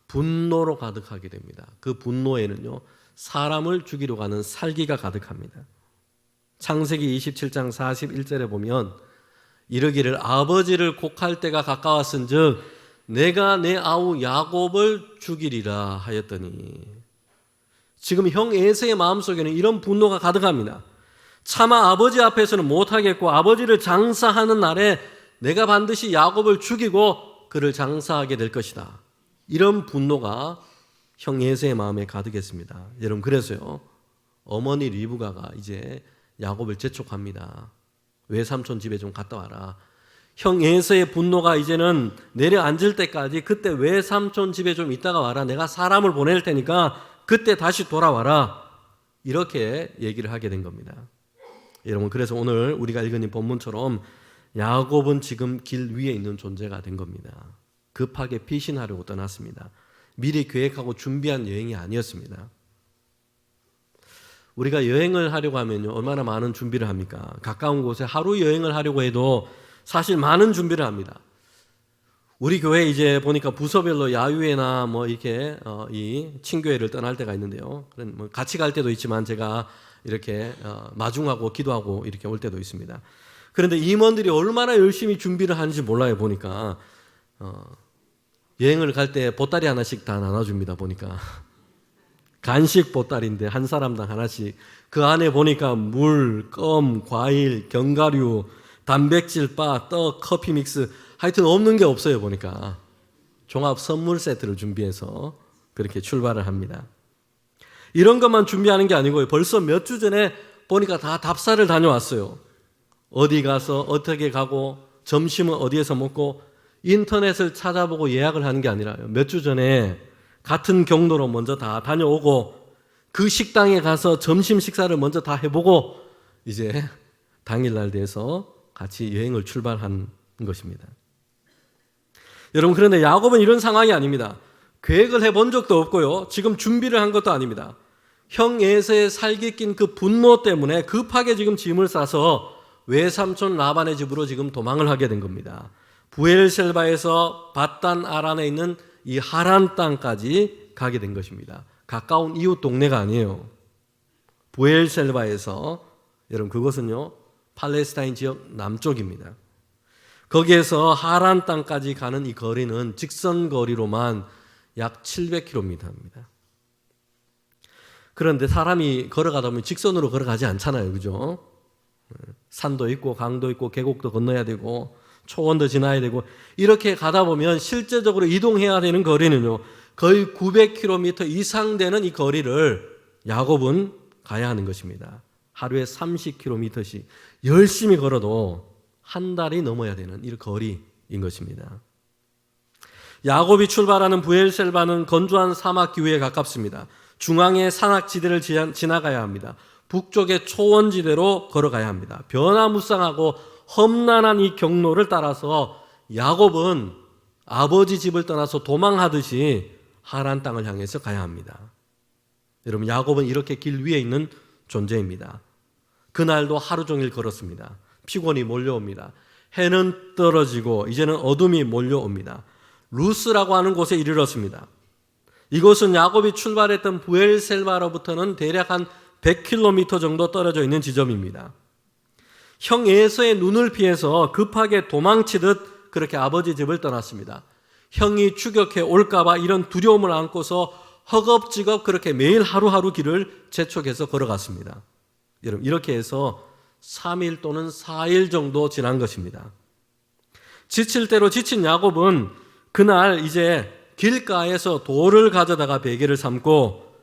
분노로 가득하게 됩니다. 그 분노에는요, 사람을 죽이려 가는 살기가 가득합니다. 창세기 27장 41절에 보면 이르기를 아버지를 곡할 때가 가까웠은즉 내가 내 아우 야곱을 죽이리라 하였더니, 지금 형 에서의 마음속에는 이런 분노가 가득합니다. 차마 아버지 앞에서는 못하겠고 아버지를 장사하는 날에 내가 반드시 야곱을 죽이고 그를 장사하게 될 것이다. 이런 분노가 형 에서의 마음에 가득했습니다. 여러분, 그래서요, 어머니 리브가가 이제 야곱을 재촉합니다. 외삼촌 집에 좀 갔다 와라. 형 에서의 분노가 이제는 내려앉을 때까지 그때 외삼촌 집에 좀 있다가 와라. 내가 사람을 보낼 테니까 그때 다시 돌아와라. 이렇게 얘기를 하게 된 겁니다. 여러분, 그래서 오늘 우리가 읽은 이 본문처럼 야곱은 지금 길 위에 있는 존재가 된 겁니다. 급하게 피신하려고 떠났습니다. 미리 계획하고 준비한 여행이 아니었습니다. 우리가 여행을 하려고 하면요, 얼마나 많은 준비를 합니까? 가까운 곳에 하루 여행을 하려고 해도 사실 많은 준비를 합니다. 우리 교회 이제 보니까 부서별로 야유회나 뭐 이렇게 이 친교회를 떠날 때가 있는데요. 뭐 같이 갈 때도 있지만 제가 이렇게 마중하고 기도하고 이렇게 올 때도 있습니다. 그런데 임원들이 얼마나 열심히 준비를 하는지 몰라요. 보니까 여행을 갈 때 보따리 하나씩 다 나눠줍니다. 보니까 간식 보따리인데 한 사람당 하나씩, 그 안에 보니까 물, 껌, 과일, 견과류, 단백질 바, 떡, 커피 믹스, 하여튼 없는 게 없어요. 보니까 종합 선물 세트를 준비해서 그렇게 출발을 합니다. 이런 것만 준비하는 게 아니고요, 벌써 몇 주 전에 보니까 다 답사를 다녀왔어요. 어디 가서 어떻게 가고 점심은 어디에서 먹고, 인터넷을 찾아보고 예약을 하는 게 아니라요, 몇 주 전에 같은 경로로 먼저 다 다녀오고 그 식당에 가서 점심 식사를 먼저 다 해보고 이제 당일날 돼서 같이 여행을 출발한 것입니다. 여러분, 그런데 야곱은 이런 상황이 아닙니다. 계획을 해본 적도 없고요, 지금 준비를 한 것도 아닙니다. 형 에서의 살기 낀 그 분노 때문에 급하게 지금 짐을 싸서 외삼촌 라반의 집으로 지금 도망을 하게 된 겁니다. 부엘셀바에서 바단 아란에 있는 이 하란 땅까지 가게 된 것입니다. 가까운 이웃 동네가 아니에요. 부엘셀바에서, 여러분, 그것은요 팔레스타인 지역 남쪽입니다. 거기에서 하란 땅까지 가는 이 거리는 직선 거리로만 약 700km입니다. 그런데 사람이 걸어가다 보면 직선으로 걸어가지 않잖아요. 그죠? 산도 있고 강도 있고 계곡도 건너야 되고 초원도 지나야 되고, 이렇게 가다 보면 실제적으로 이동해야 되는 거리는요 거의 900km 이상 되는 이 거리를 야곱은 가야 하는 것입니다. 하루에 30km씩 열심히 걸어도 한 달이 넘어야 되는 이 거리인 것입니다. 야곱이 출발하는 부엘셀바는 건조한 사막 기후에 가깝습니다. 중앙의 산악지대를 지나가야 합니다. 북쪽의 초원지대로 걸어가야 합니다. 변화무쌍하고 험난한 이 경로를 따라서 야곱은 아버지 집을 떠나서 도망하듯이 하란 땅을 향해서 가야 합니다. 여러분, 야곱은 이렇게 길 위에 있는 존재입니다. 그날도 하루 종일 걸었습니다. 피곤이 몰려옵니다. 해는 떨어지고 이제는 어둠이 몰려옵니다. 루스라고 하는 곳에 이르렀습니다. 이곳은 야곱이 출발했던 부엘셀바로부터는 대략 한 100km 정도 떨어져 있는 지점입니다. 형 에서의 눈을 피해서 급하게 도망치듯 그렇게 아버지 집을 떠났습니다. 형이 추격해 올까봐 이런 두려움을 안고서 허겁지겁 그렇게 매일 하루하루 길을 재촉해서 걸어갔습니다. 여러분, 이렇게 해서 3일 또는 4일 정도 지난 것입니다. 지칠 대로 지친 야곱은 그날 이제 길가에서 돌을 가져다가 베개를 삼고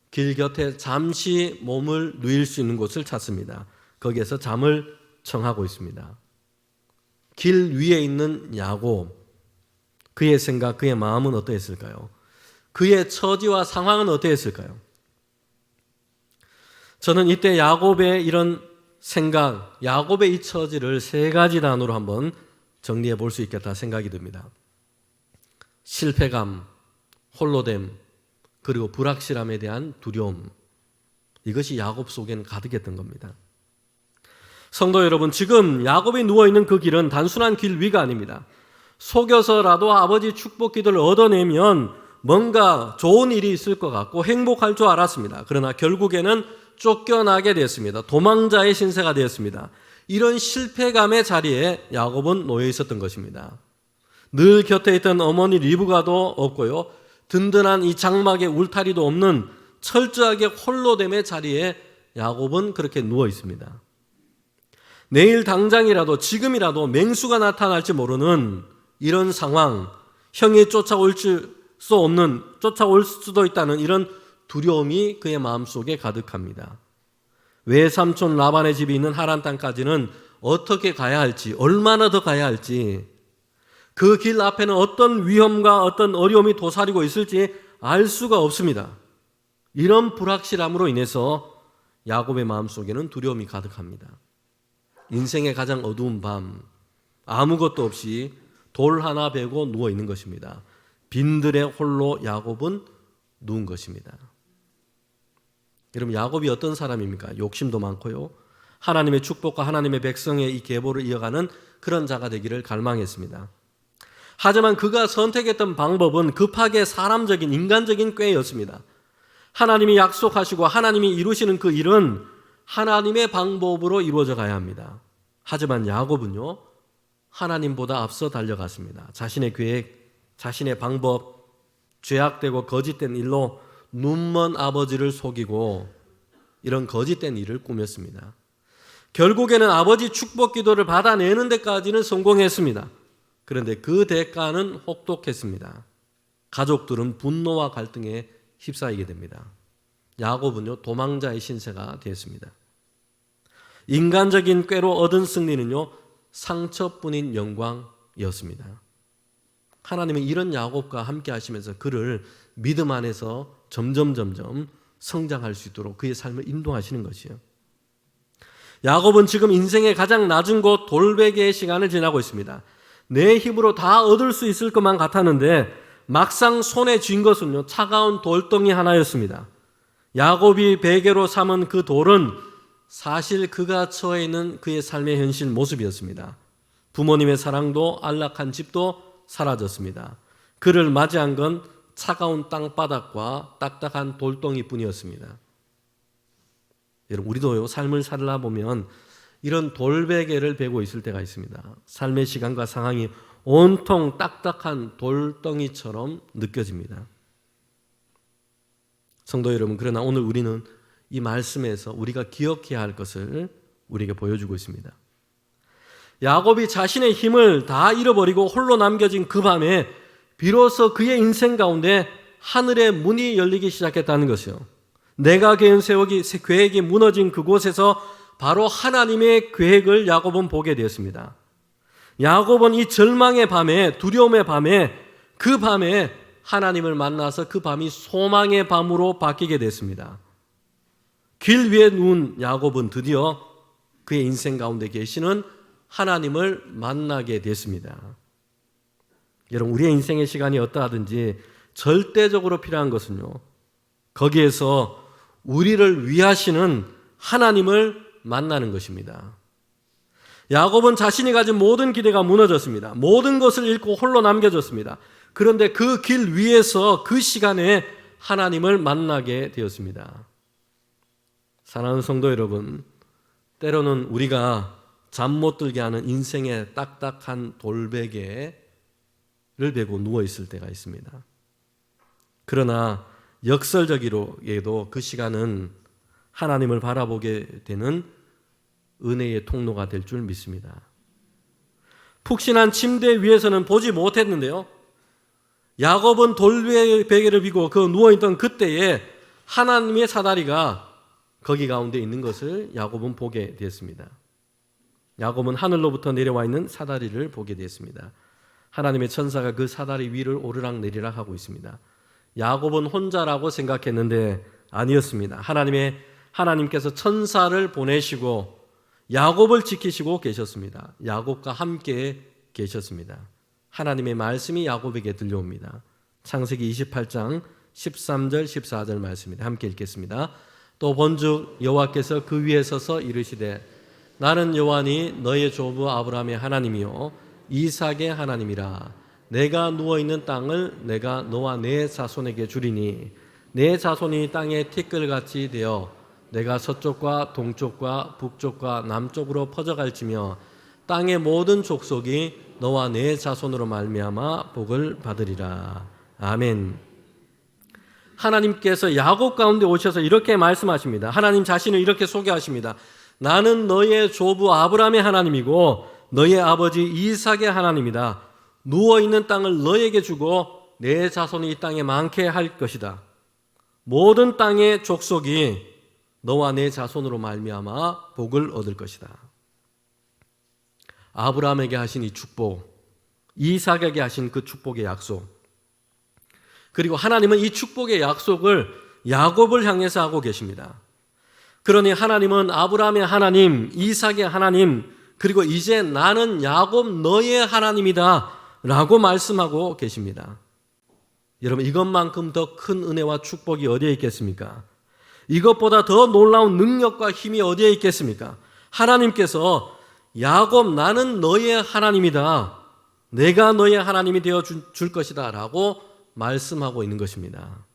길 곁에 잠시 몸을 누일 수 있는 곳을 찾습니다. 거기에서 잠을 청하고 있습니다. 길 위에 있는 야곱, 그의 생각, 그의 마음은 어떠했을까요? 그의 처지와 상황은 어떠했을까요? 저는 이때 야곱의 이런 생각, 야곱의 이 처지를 세 가지 단어로 한번 정리해 볼 수 있겠다 생각이 듭니다. 실패감, 홀로됨, 그리고 불확실함에 대한 두려움, 이것이 야곱 속에는 가득했던 겁니다. 성도 여러분, 지금 야곱이 누워있는 그 길은 단순한 길 위가 아닙니다. 속여서라도 아버지 축복 기도를 얻어내면 뭔가 좋은 일이 있을 것 같고 행복할 줄 알았습니다. 그러나 결국에는 쫓겨나게 되었습니다. 도망자의 신세가 되었습니다. 이런 실패감의 자리에 야곱은 놓여 있었던 것입니다. 늘 곁에 있던 어머니 리브가도 없고요. 든든한 이 장막의 울타리도 없는 철저하게 홀로됨의 자리에 야곱은 그렇게 누워 있습니다. 내일 당장이라도 지금이라도 맹수가 나타날지 모르는 이런 상황, 형이 쫓아올 수도 있다는 이런 두려움이 그의 마음속에 가득합니다. 외삼촌 라반의 집이 있는 하란 땅까지는 어떻게 가야 할지, 얼마나 더 가야 할지, 그 길 앞에는 어떤 위험과 어떤 어려움이 도사리고 있을지 알 수가 없습니다. 이런 불확실함으로 인해서 야곱의 마음속에는 두려움이 가득합니다. 인생의 가장 어두운 밤, 아무것도 없이 돌 하나 베고 누워 있는 것입니다. 빈들에 홀로 야곱은 누운 것입니다. 여러분, 야곱이 어떤 사람입니까? 욕심도 많고요. 하나님의 축복과 하나님의 백성의 이 계보를 이어가는 그런 자가 되기를 갈망했습니다. 하지만 그가 선택했던 방법은 급하게 사람적인 인간적인 꾀였습니다. 하나님이 약속하시고 하나님이 이루시는 그 일은 하나님의 방법으로 이루어져 가야 합니다. 하지만 야곱은요, 하나님보다 앞서 달려갔습니다. 자신의 계획, 자신의 방법, 죄악되고 거짓된 일로 눈먼 아버지를 속이고 이런 거짓된 일을 꾸몄습니다. 결국에는 아버지 축복 기도를 받아내는 데까지는 성공했습니다. 그런데 그 대가는 혹독했습니다. 가족들은 분노와 갈등에 휩싸이게 됩니다. 야곱은요, 도망자의 신세가 되었습니다. 인간적인 꾀로 얻은 승리는요, 상처뿐인 영광이었습니다. 하나님은 이런 야곱과 함께 하시면서 그를 믿음 안에서 점점 성장할 수 있도록 그의 삶을 인도하시는 것이에요. 야곱은 지금 인생의 가장 낮은 곳 돌베개의 시간을 지나고 있습니다. 내 힘으로 다 얻을 수 있을 것만 같았는데 막상 손에 쥔 것은요, 차가운 돌덩이 하나였습니다. 야곱이 베개로 삼은 그 돌은 사실 그가 처해 있는 그의 삶의 현실 모습이었습니다. 부모님의 사랑도 안락한 집도 사라졌습니다. 그를 맞이한 건 차가운 땅바닥과 딱딱한 돌덩이뿐이었습니다. 여러분, 우리도요, 삶을 살아보면 이런 돌베개를 베고 있을 때가 있습니다. 삶의 시간과 상황이 온통 딱딱한 돌덩이처럼 느껴집니다. 성도 여러분, 그러나 오늘 우리는 이 말씀에서 우리가 기억해야 할 것을 우리에게 보여주고 있습니다. 야곱이 자신의 힘을 다 잃어버리고 홀로 남겨진 그 밤에 비로소 그의 인생 가운데 하늘의 문이 열리기 시작했다는 것이요. 내가 계획이 무너진 그곳에서 바로 하나님의 계획을 야곱은 보게 되었습니다. 야곱은 이 절망의 밤에, 두려움의 밤에, 그 밤에 하나님을 만나서 그 밤이 소망의 밤으로 바뀌게 됐습니다. 길 위에 누운 야곱은 드디어 그의 인생 가운데 계시는 하나님을 만나게 됐습니다. 여러분, 우리의 인생의 시간이 어떠하든지 절대적으로 필요한 것은요, 거기에서 우리를 위하시는 하나님을 만나는 것입니다. 야곱은 자신이 가진 모든 기대가 무너졌습니다. 모든 것을 잃고 홀로 남겨졌습니다. 그런데 그 길 위에서 그 시간에 하나님을 만나게 되었습니다. 사랑하는 성도 여러분, 때로는 우리가 잠 못 들게 하는 인생의 딱딱한 돌베개를 베고 누워 있을 때가 있습니다. 그러나 역설적으로도 그 시간은 하나님을 바라보게 되는 은혜의 통로가 될 줄 믿습니다. 푹신한 침대 위에서는 보지 못했는데요, 야곱은 돌베개를 비고 그 누워있던 그때에 하나님의 사다리가 거기 가운데 있는 것을 야곱은 보게 되었습니다. 야곱은 하늘로부터 내려와 있는 사다리를 보게 되었습니다. 하나님의 천사가 그 사다리 위를 오르락 내리락 하고 있습니다. 야곱은 혼자라고 생각했는데 아니었습니다. 하나님께서 천사를 보내시고 야곱을 지키시고 계셨습니다. 야곱과 함께 계셨습니다. 하나님의 말씀이 야곱에게 들려옵니다. 창세기 28장 13절 14절 말씀입니다. 함께 읽겠습니다. 또 본즉 여호와께서 그 위에 서서 이르시되 나는 여호와니 너의 조부 아브라함의 하나님이요 이삭의 하나님이라. 내가 누워있는 땅을 내가 너와 내 자손에게 주리니 내 자손이 땅에 티끌같이 되어 내가 서쪽과 동쪽과 북쪽과 남쪽으로 퍼져갈지며 땅의 모든 족속이 너와 내 자손으로 말미암아 복을 받으리라. 아멘. 하나님께서 야곱 가운데 오셔서 이렇게 말씀하십니다. 하나님 자신을 이렇게 소개하십니다. 나는 너의 조부 아브라함의 하나님이고 너의 아버지 이삭의 하나님이다. 누워있는 땅을 너에게 주고 내 자손이 이 땅에 많게 할 것이다. 모든 땅의 족속이 너와 내 자손으로 말미암아 복을 얻을 것이다. 아브라함에게 하신 이 축복, 이삭에게 하신 그 축복의 약속, 그리고 하나님은 이 축복의 약속을 야곱을 향해서 하고 계십니다. 그러니 하나님은 아브라함의 하나님, 이삭의 하나님, 그리고 이제 나는 야곱 너의 하나님이다 라고 말씀하고 계십니다. 여러분, 이것만큼 더 큰 은혜와 축복이 어디에 있겠습니까? 이것보다 더 놀라운 능력과 힘이 어디에 있겠습니까? 하나님께서 야곱 나는 너의 하나님이다. 내가 너의 하나님이 되어 줄 것이다 라고 말씀하고 있는 것입니다.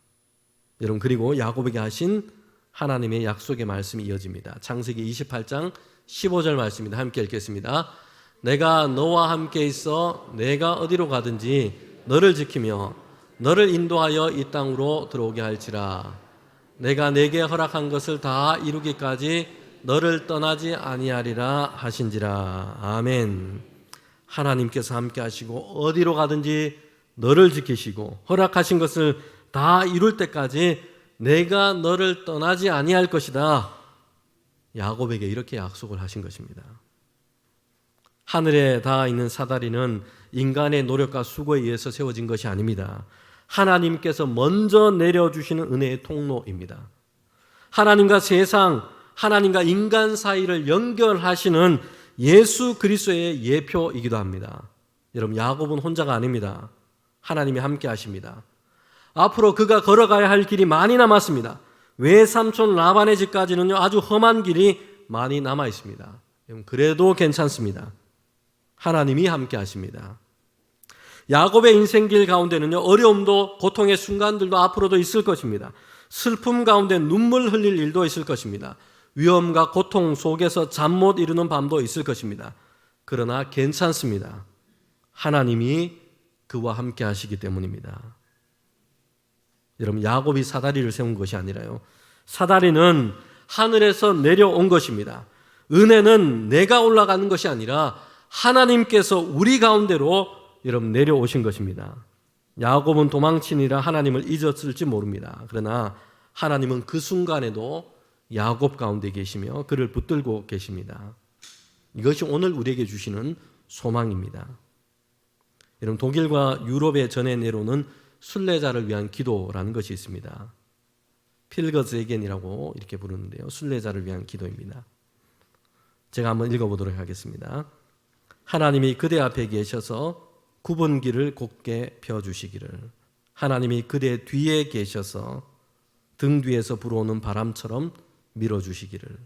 여러분, 그리고 야곱에게 하신 하나님의 약속의 말씀이 이어집니다. 창세기 28장 15절 말씀입니다. 함께 읽겠습니다. 내가 너와 함께 있어 내가 어디로 가든지 너를 지키며 너를 인도하여 이 땅으로 들어오게 할지라. 내가 내게 허락한 것을 다 이루기까지 너를 떠나지 아니하리라 하신지라. 아멘. 하나님께서 함께 하시고 어디로 가든지 너를 지키시고 허락하신 것을 다 이룰 때까지 내가 너를 떠나지 아니할 것이다. 야곱에게 이렇게 약속을 하신 것입니다. 하늘에 닿아 있는 사다리는 인간의 노력과 수고에 의해서 세워진 것이 아닙니다. 하나님께서 먼저 내려주시는 은혜의 통로입니다. 하나님과 세상, 하나님과 인간 사이를 연결하시는 예수 그리스도의 예표이기도 합니다. 여러분, 야곱은 혼자가 아닙니다. 하나님이 함께 하십니다. 앞으로 그가 걸어가야 할 길이 많이 남았습니다. 외삼촌 라반의 집까지는요, 아주 험한 길이 많이 남아 있습니다. 그래도 괜찮습니다. 하나님이 함께 하십니다. 야곱의 인생길 가운데는요, 어려움도 고통의 순간들도 앞으로도 있을 것입니다. 슬픔 가운데 눈물 흘릴 일도 있을 것입니다. 위험과 고통 속에서 잠 못 이루는 밤도 있을 것입니다. 그러나 괜찮습니다. 하나님이 그와 함께 하시기 때문입니다. 여러분, 야곱이 사다리를 세운 것이 아니라요, 사다리는 하늘에서 내려온 것입니다. 은혜는 내가 올라가는 것이 아니라 하나님께서 우리 가운데로 여러분 내려오신 것입니다. 야곱은 도망치니라 하나님을 잊었을지 모릅니다. 그러나 하나님은 그 순간에도 야곱 가운데 계시며 그를 붙들고 계십니다. 이것이 오늘 우리에게 주시는 소망입니다. 여러분, 독일과 유럽에 전해 내려오는 순례자를 위한 기도라는 것이 있습니다. 필거즈에겐이라고 이렇게 부르는데요, 순례자를 위한 기도입니다. 제가 한번 읽어보도록 하겠습니다. 하나님이 그대 앞에 계셔서 굽은 길을 곧게 펴주시기를. 하나님이 그대 뒤에 계셔서 등 뒤에서 불어오는 바람처럼 밀어주시기를.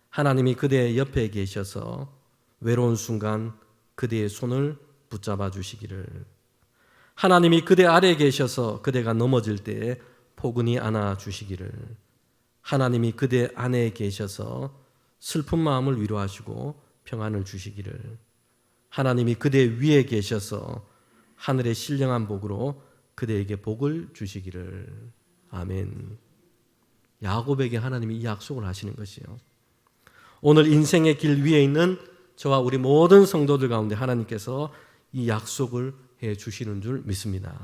하나님이 그대 옆에 계셔서 외로운 순간 그대의 손을 붙잡아 주시기를. 하나님이 그대 아래에 계셔서 그대가 넘어질 때에 포근히 안아 주시기를. 하나님이 그대 안에 계셔서 슬픈 마음을 위로하시고 평안을 주시기를. 하나님이 그대 위에 계셔서 하늘의 신령한 복으로 그대에게 복을 주시기를. 아멘. 야곱에게 하나님이 이 약속을 하시는 것이요, 오늘 인생의 길 위에 있는 저와 우리 모든 성도들 가운데 하나님께서 이 약속을 해 주시는 줄 믿습니다.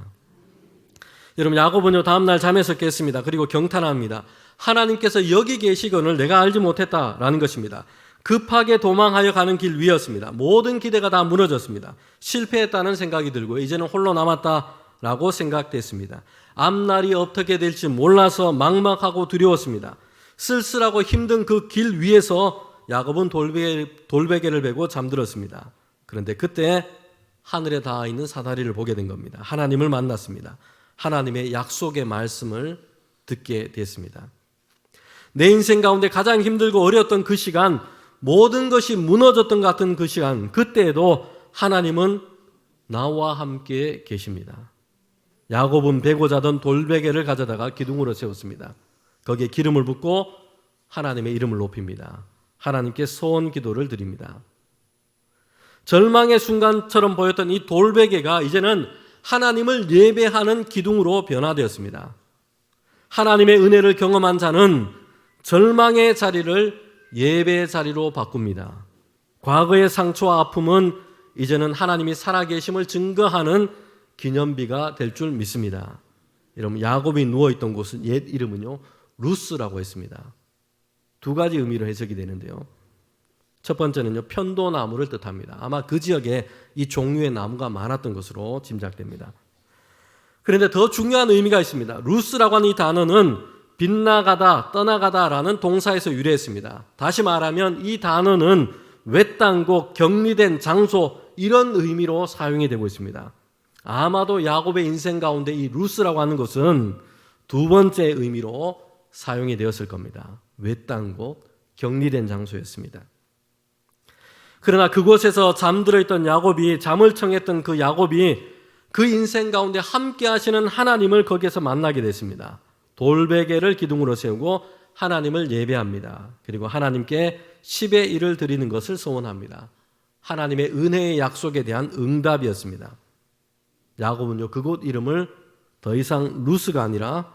여러분, 야곱은요, 다음날 잠에서 깼습니다. 그리고 경탄합니다. 하나님께서 여기 계시거늘 내가 알지 못했다라는 것입니다. 급하게 도망하여 가는 길 위였습니다. 모든 기대가 다 무너졌습니다. 실패했다는 생각이 들고 이제는 홀로 남았다라고 생각됐습니다. 앞날이 어떻게 될지 몰라서 막막하고 두려웠습니다. 쓸쓸하고 힘든 그 길 위에서 야곱은 돌베개를 베고 잠들었습니다. 그런데 그때 하늘에 닿아 있는 사다리를 보게 된 겁니다. 하나님을 만났습니다. 하나님의 약속의 말씀을 듣게 됐습니다. 내 인생 가운데 가장 힘들고 어려웠던 그 시간, 모든 것이 무너졌던 것 같은 그 시간, 그때에도 하나님은 나와 함께 계십니다. 야곱은 베고 자던 돌베개를 가져다가 기둥으로 세웠습니다. 거기에 기름을 붓고 하나님의 이름을 높입니다. 하나님께 소원 기도를 드립니다. 절망의 순간처럼 보였던 이 돌베개가 이제는 하나님을 예배하는 기둥으로 변화되었습니다. 하나님의 은혜를 경험한 자는 절망의 자리를 예배의 자리로 바꿉니다. 과거의 상처와 아픔은 이제는 하나님이 살아계심을 증거하는 기념비가 될 줄 믿습니다. 여러분, 야곱이 누워있던 곳은 옛 이름은요 루스라고 했습니다. 두 가지 의미로 해석이 되는데요. 첫 번째는요, 편도나무를 뜻합니다. 아마 그 지역에 이 종류의 나무가 많았던 것으로 짐작됩니다. 그런데 더 중요한 의미가 있습니다. 루스라고 하는 이 단어는 빗나가다, 떠나가다라는 동사에서 유래했습니다. 다시 말하면 이 단어는 외딴 곳, 격리된 장소, 이런 의미로 사용이 되고 있습니다. 아마도 야곱의 인생 가운데 이 루스라고 하는 것은 두 번째 의미로 사용이 되었을 겁니다. 외딴 곳, 격리된 장소였습니다. 그러나 그곳에서 잠들어 있던 야곱이, 잠을 청했던 그 야곱이 그 인생 가운데 함께 하시는 하나님을 거기에서 만나게 됐습니다. 돌베개를 기둥으로 세우고 하나님을 예배합니다. 그리고 하나님께 10의 1을 드리는 것을 소원합니다. 하나님의 은혜의 약속에 대한 응답이었습니다. 야곱은요, 그곳 이름을 더 이상 루스가 아니라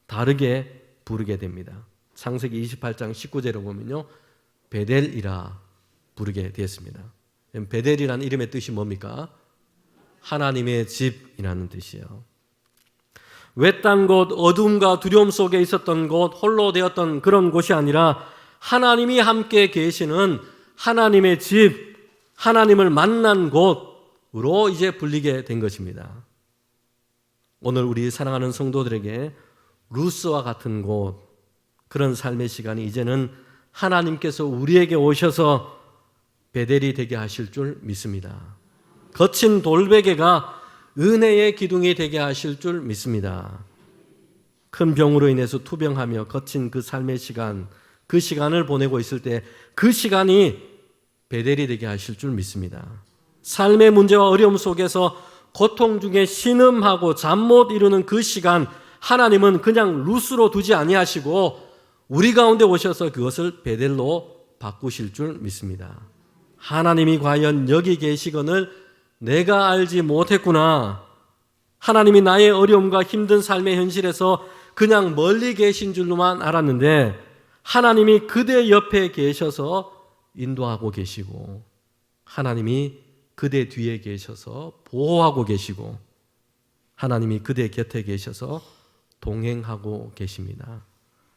다르게 부르게 됩니다. 창세기 28장 19절에 보면요, 베델이라 부르게 되었습니다. 베델이라는 이름의 뜻이 뭡니까? 하나님의 집이라는 뜻이에요. 외딴 곳, 어둠과 두려움 속에 있었던 곳, 홀로 되었던 그런 곳이 아니라 하나님이 함께 계시는 하나님의 집, 하나님을 만난 곳으로 이제 불리게 된 것입니다. 오늘 우리 사랑하는 성도들에게 루스와 같은 곳, 그런 삶의 시간이 이제는 하나님께서 우리에게 오셔서 베델이 되게 하실 줄 믿습니다. 거친 돌베개가 은혜의 기둥이 되게 하실 줄 믿습니다. 큰 병으로 인해서 투병하며 거친 그 삶의 시간, 그 시간을 보내고 있을 때 그 시간이 베델이 되게 하실 줄 믿습니다. 삶의 문제와 어려움 속에서 고통 중에 신음하고 잠 못 이루는 그 시간, 하나님은 그냥 루스로 두지 아니하시고 우리 가운데 오셔서 그것을 베델로 바꾸실 줄 믿습니다. 하나님이 과연 여기 계시거늘 내가 알지 못했구나. 하나님이 나의 어려움과 힘든 삶의 현실에서 그냥 멀리 계신 줄로만 알았는데 하나님이 그대 옆에 계셔서 인도하고 계시고 하나님이 그대 뒤에 계셔서 보호하고 계시고 하나님이 그대 곁에 계셔서 동행하고 계십니다.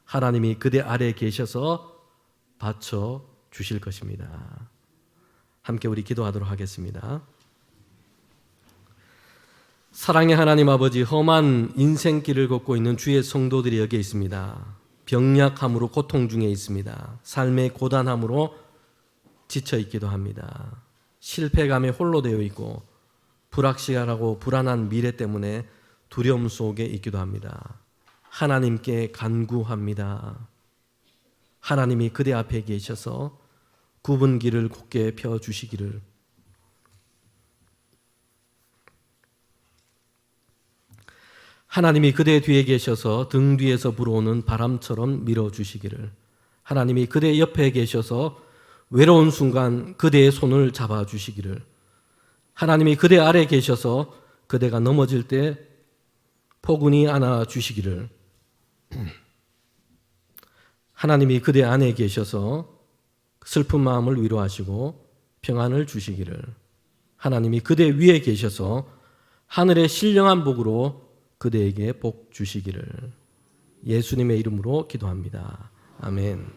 하나님이 그대 아래에 계셔서 받쳐 주실 것입니다. 함께 우리 기도하도록 하겠습니다. 사랑의 하나님 아버지, 험한 인생길을 걷고 있는 주의 성도들이 여기 있습니다. 병약함으로 고통 중에 있습니다. 삶의 고단함으로 지쳐 있기도 합니다. 실패감에 홀로 되어 있고 불확실하고 불안한 미래 때문에 두려움 속에 있기도 합니다. 하나님께 간구합니다. 하나님이 그대 앞에 계셔서 굽은 길을 곧게 펴주시기를, 하나님이 그대 뒤에 계셔서 등 뒤에서 불어오는 바람처럼 밀어주시기를, 하나님이 그대 옆에 계셔서 외로운 순간 그대의 손을 잡아주시기를, 하나님이 그대 아래 계셔서 그대가 넘어질 때 포근히 안아주시기를, 하나님이 그대 안에 계셔서 슬픈 마음을 위로하시고 평안을 주시기를, 하나님이 그대 위에 계셔서 하늘의 신령한 복으로 그대에게 복 주시기를 예수님의 이름으로 기도합니다. 아멘.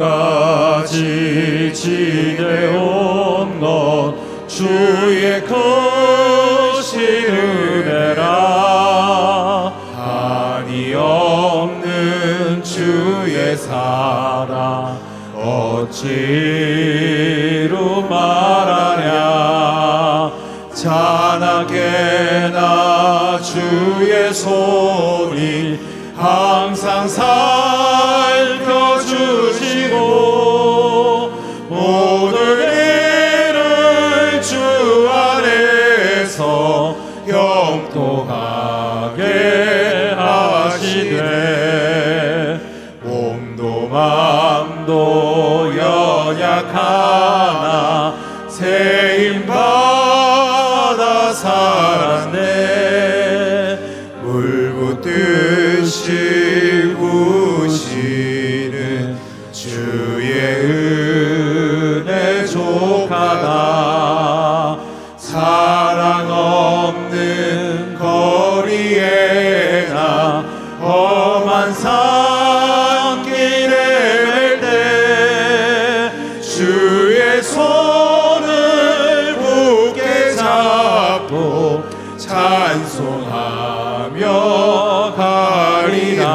지금까지 지내온 것 주의 크신 은혜라. 한이 없는 주의 사랑 어찌로 말하랴. 찬하게 나 주 주의 손이 항상 살펴주시고 모든 일을 주 안에서 형통하게 하시네. 몸도 마음도 연약하나 세임 받아 살았네. 물 붓듯이 부시는 주의 은혜 족하다. 사랑 없는 거리에 나 험한 산길에 맬 때 주의 손을 굳게 잡고 찬송하며 가리라.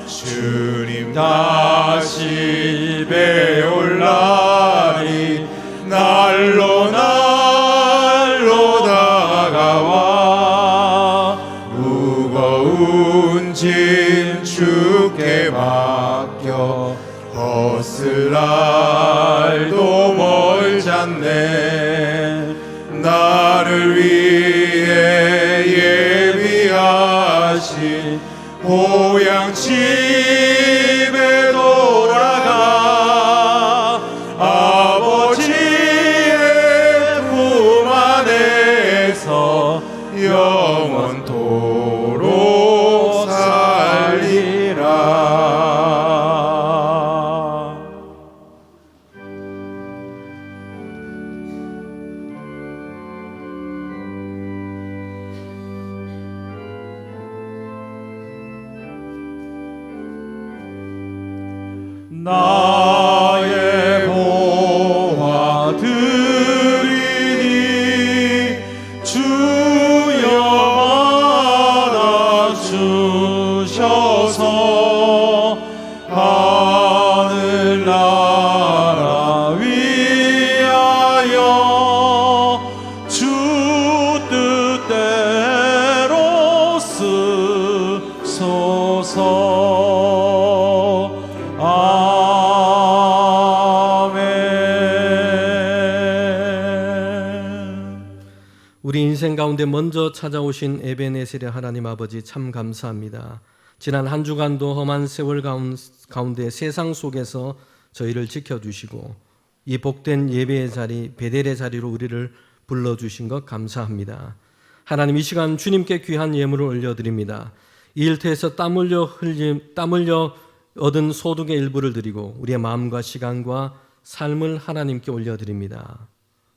주님 다시 배올 날이 날로 다가와 무거운 짐 주께 맡겨 벗을 날도 멀잖네. 나를 위해 예비하신 고향 집에 돌아가 아버지의 품 안에서 영원토록 살리라. 나의 보화 드리니 주여 받아주셔서 하늘나라 위하여 주 뜻대로 쓰소서. 우리 인생 가운데 먼저 찾아오신 에베네셀의 하나님 아버지 참 감사합니다. 지난 한 주간도 험한 세월 가운데 세상 속에서 저희를 지켜주시고 이 복된 예배의 자리, 베델의 자리로 우리를 불러주신 것 감사합니다. 하나님, 이 시간 주님께 귀한 예물을 올려드립니다. 이 일터에서 땀 흘려 얻은 소득의 일부를 드리고 우리의 마음과 시간과 삶을 하나님께 올려드립니다.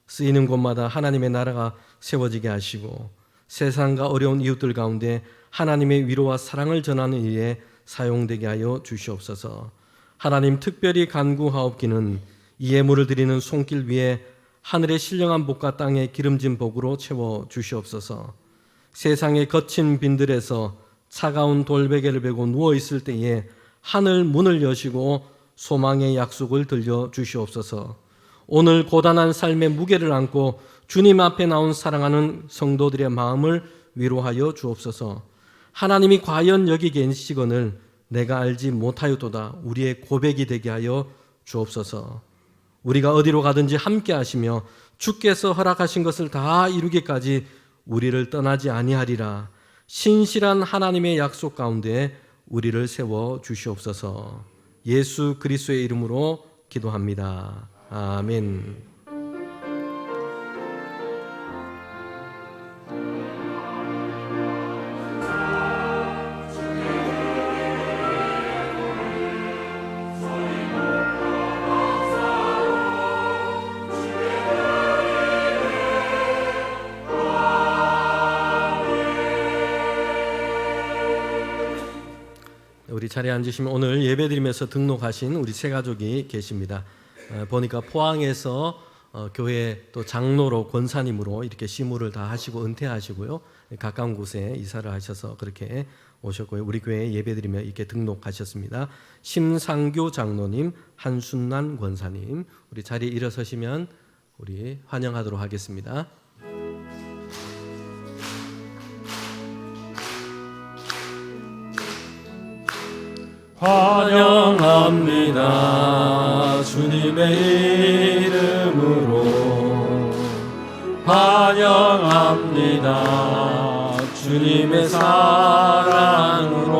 쓰이는 곳마다 하나님의 나라가 세워지게 하시고 세상과 어려운 이웃들 가운데 하나님의 위로와 사랑을 전하는 일에 사용되게 하여 주시옵소서. 하나님, 특별히 간구하옵기는 이 예물을 드리는 손길 위에 하늘의 신령한 복과 땅의 기름진 복으로 채워 주시옵소서. 세상의 거친 빈들에서 차가운 돌베개를 베고 누워있을 때에 하늘 문을 여시고 소망의 약속을 들려 주시옵소서. 오늘 고단한 삶의 무게를 안고 주님 앞에 나온 사랑하는 성도들의 마음을 위로하여 주옵소서. 하나님이 과연 여기 계시거늘 내가 알지 못하였도다 우리의 고백이 되게 하여 주옵소서. 우리가 어디로 가든지 함께 하시며 주께서 허락하신 것을 다 이루기까지 우리를 떠나지 아니하리라. 신실한 하나님의 약속 가운데 우리를 세워 주시옵소서. 예수 그리스도의 이름으로 기도합니다. 아멘. 우리 자리에 앉으시면 오늘 예배드리면서 등록하신 우리 세 가족이 계십니다. 보니까 포항에서 교회 또 장로로 권사님으로 이렇게 시무를 다 하시고 은퇴하시고요. 가까운 곳에 이사를 하셔서 그렇게 오셨고요. 우리 교회에 예배드리며 이렇게 등록하셨습니다. 심상규 장로님, 한순난 권사님. 우리 자리에 일어서시면 우리 환영하도록 하겠습니다. 심상규 장로님, 한순난 권사님. 우리 자리에 일어서시면 우리 환영하도록 하겠습니다. 심상규 장로님, 한순난 권사님. 우리 자리에 일어서시면 우리 환영하도록 하겠습니다. 심상규 장로님, 한순난 권사님. 우리 자리에 일어서시면 우리 환영하도록 하겠습니다. 환영합니다. 주님의 이름으로 환영합니다. 주님의 사랑으로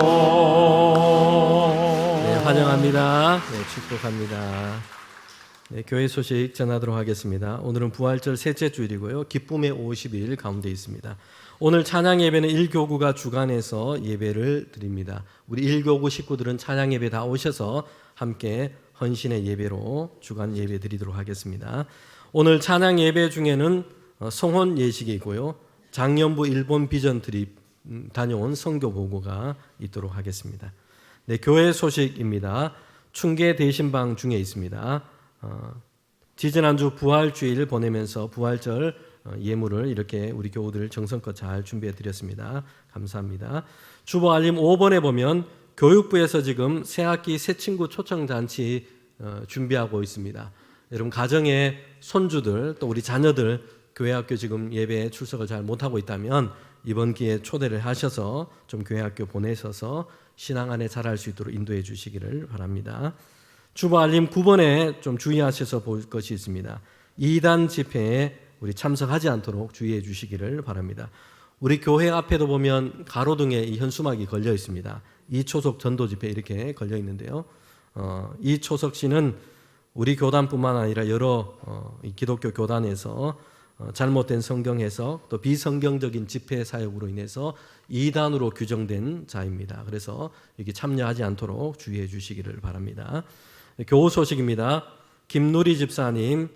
환영합니다. 축복합니다. 교회 소식 전하도록 하겠습니다. 오늘은 부활절 셋째 주일이고요. 기쁨의 50일 가운데 있습니다. 오늘 찬양 예배는 1교구가 주관해서 예배를 드립니다. 우리 1교구 식구들은 찬양 예배 다 오셔서 함께 헌신의 예배로 주간 예배 드리도록 하겠습니다. 오늘 찬양 예배 중에는 성혼 예식이고요. 작년부 일본 비전 트립 다녀온 선교 보고가 있도록 하겠습니다. 교회 소식입니다. 충계 대신방 중에 있습니다. 지지난주 부활주일 보내면서 부활절 예물을 이렇게 우리 교우들 정성껏 잘 준비해 드렸습니다. 감사합니다. 주보 알림 5번에 보면 교육부에서 지금 새학기 새 친구 초청 잔치 준비하고 있습니다. 여러분 가정의 손주들 또 우리 자녀들 교회학교 지금 예배에 출석을 잘 못하고 있다면 이번 기회에 초대를 하셔서 좀 교회학교 보내셔서 신앙 안에 자랄 수 있도록 인도해 주시기를 바랍니다. 주보 알림 9번에 좀 주의하셔서 볼 것이 있습니다. 2단 집회에 우리 참석하지 않도록 주의해 주시기를 바랍니다. 우리 교회 앞에도 보면 가로등에 이 현수막이 걸려 있습니다. 이초석 전도 집회 이렇게 걸려 있는데요. 이초석 씨는 우리 교단뿐만 아니라 여러 기독교 교단에서 잘못된 성경 해석 또 비성경적인 집회 사역으로 인해서 이단으로 규정된 자입니다. 그래서 여기 참여하지 않도록 주의해 주시기를 바랍니다. 교우 소식입니다. 김누리 집사님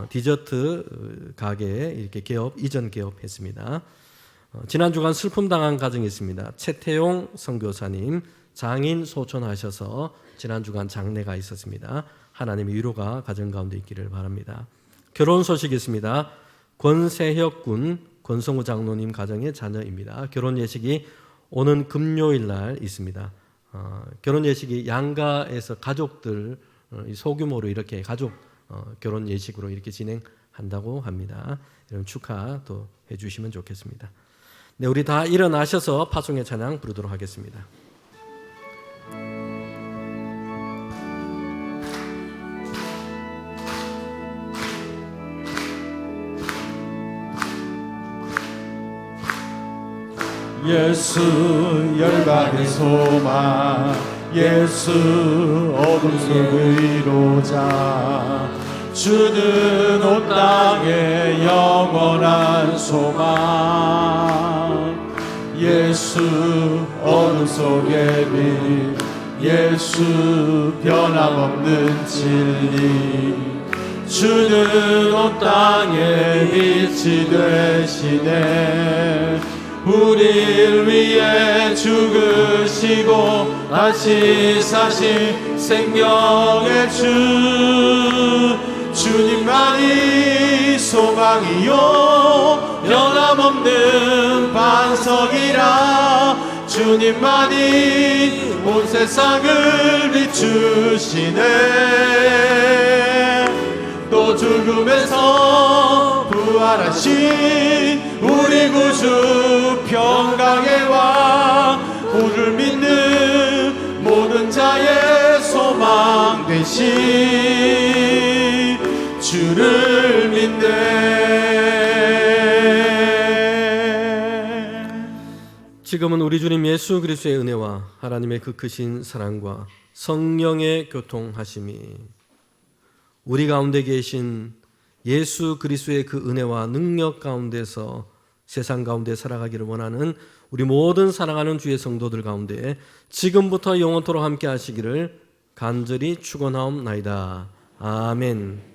디저트 가게 이렇게 이전 개업했습니다. 지난 주간 슬픔 당한 가정이 있습니다. 최태용 선교사님 장인 소천하셔서 지난 주간 장례가 있었습니다. 하나님의 위로가 가정 가운데 있기를 바랍니다. 결혼 소식이 있습니다. 권세혁 군 권성우 장로님 가정의 자녀입니다. 결혼 예식이 오는 금요일 날 있습니다. 결혼 예식이 양가에서 가족들 소규모로 이렇게 가족 결혼 예식으로 이렇게 진행한다고 합니다. 여러분 축하 또 해주시면 좋겠습니다. 네, 우리 다 일어나셔서 파송의 찬양 부르도록 하겠습니다. 예수 열방의 소망 예수 어둠 속의 위로자 주는 온 땅의 영원한 소망 예수 어둠 속의 빛 예수 변함없는 진리 주는 온 땅의 빛이 되시네 우리를 위해 죽으시고 다시 사신 생명의 주님만이 소망이요 변함없는 반석이라 주님만이 온 세상을 비추시네 또 죽음에서 부활하신 우리 구주 평강의 왕 우리를 믿는 모든 자의 소망 되신 주를 믿네. 지금은 우리 주님 예수 그리스도의 은혜와 하나님의 그 크신 사랑과 성령의 교통하심이 우리 가운데 계신 예수 그리스도의 그 은혜와 능력 가운데서 세상 가운데 살아가기를 원하는 우리 모든 사랑하는 주의 성도들 가운데 지금부터 영원토록 함께 하시기를 간절히 축원하옵나이다. 아멘.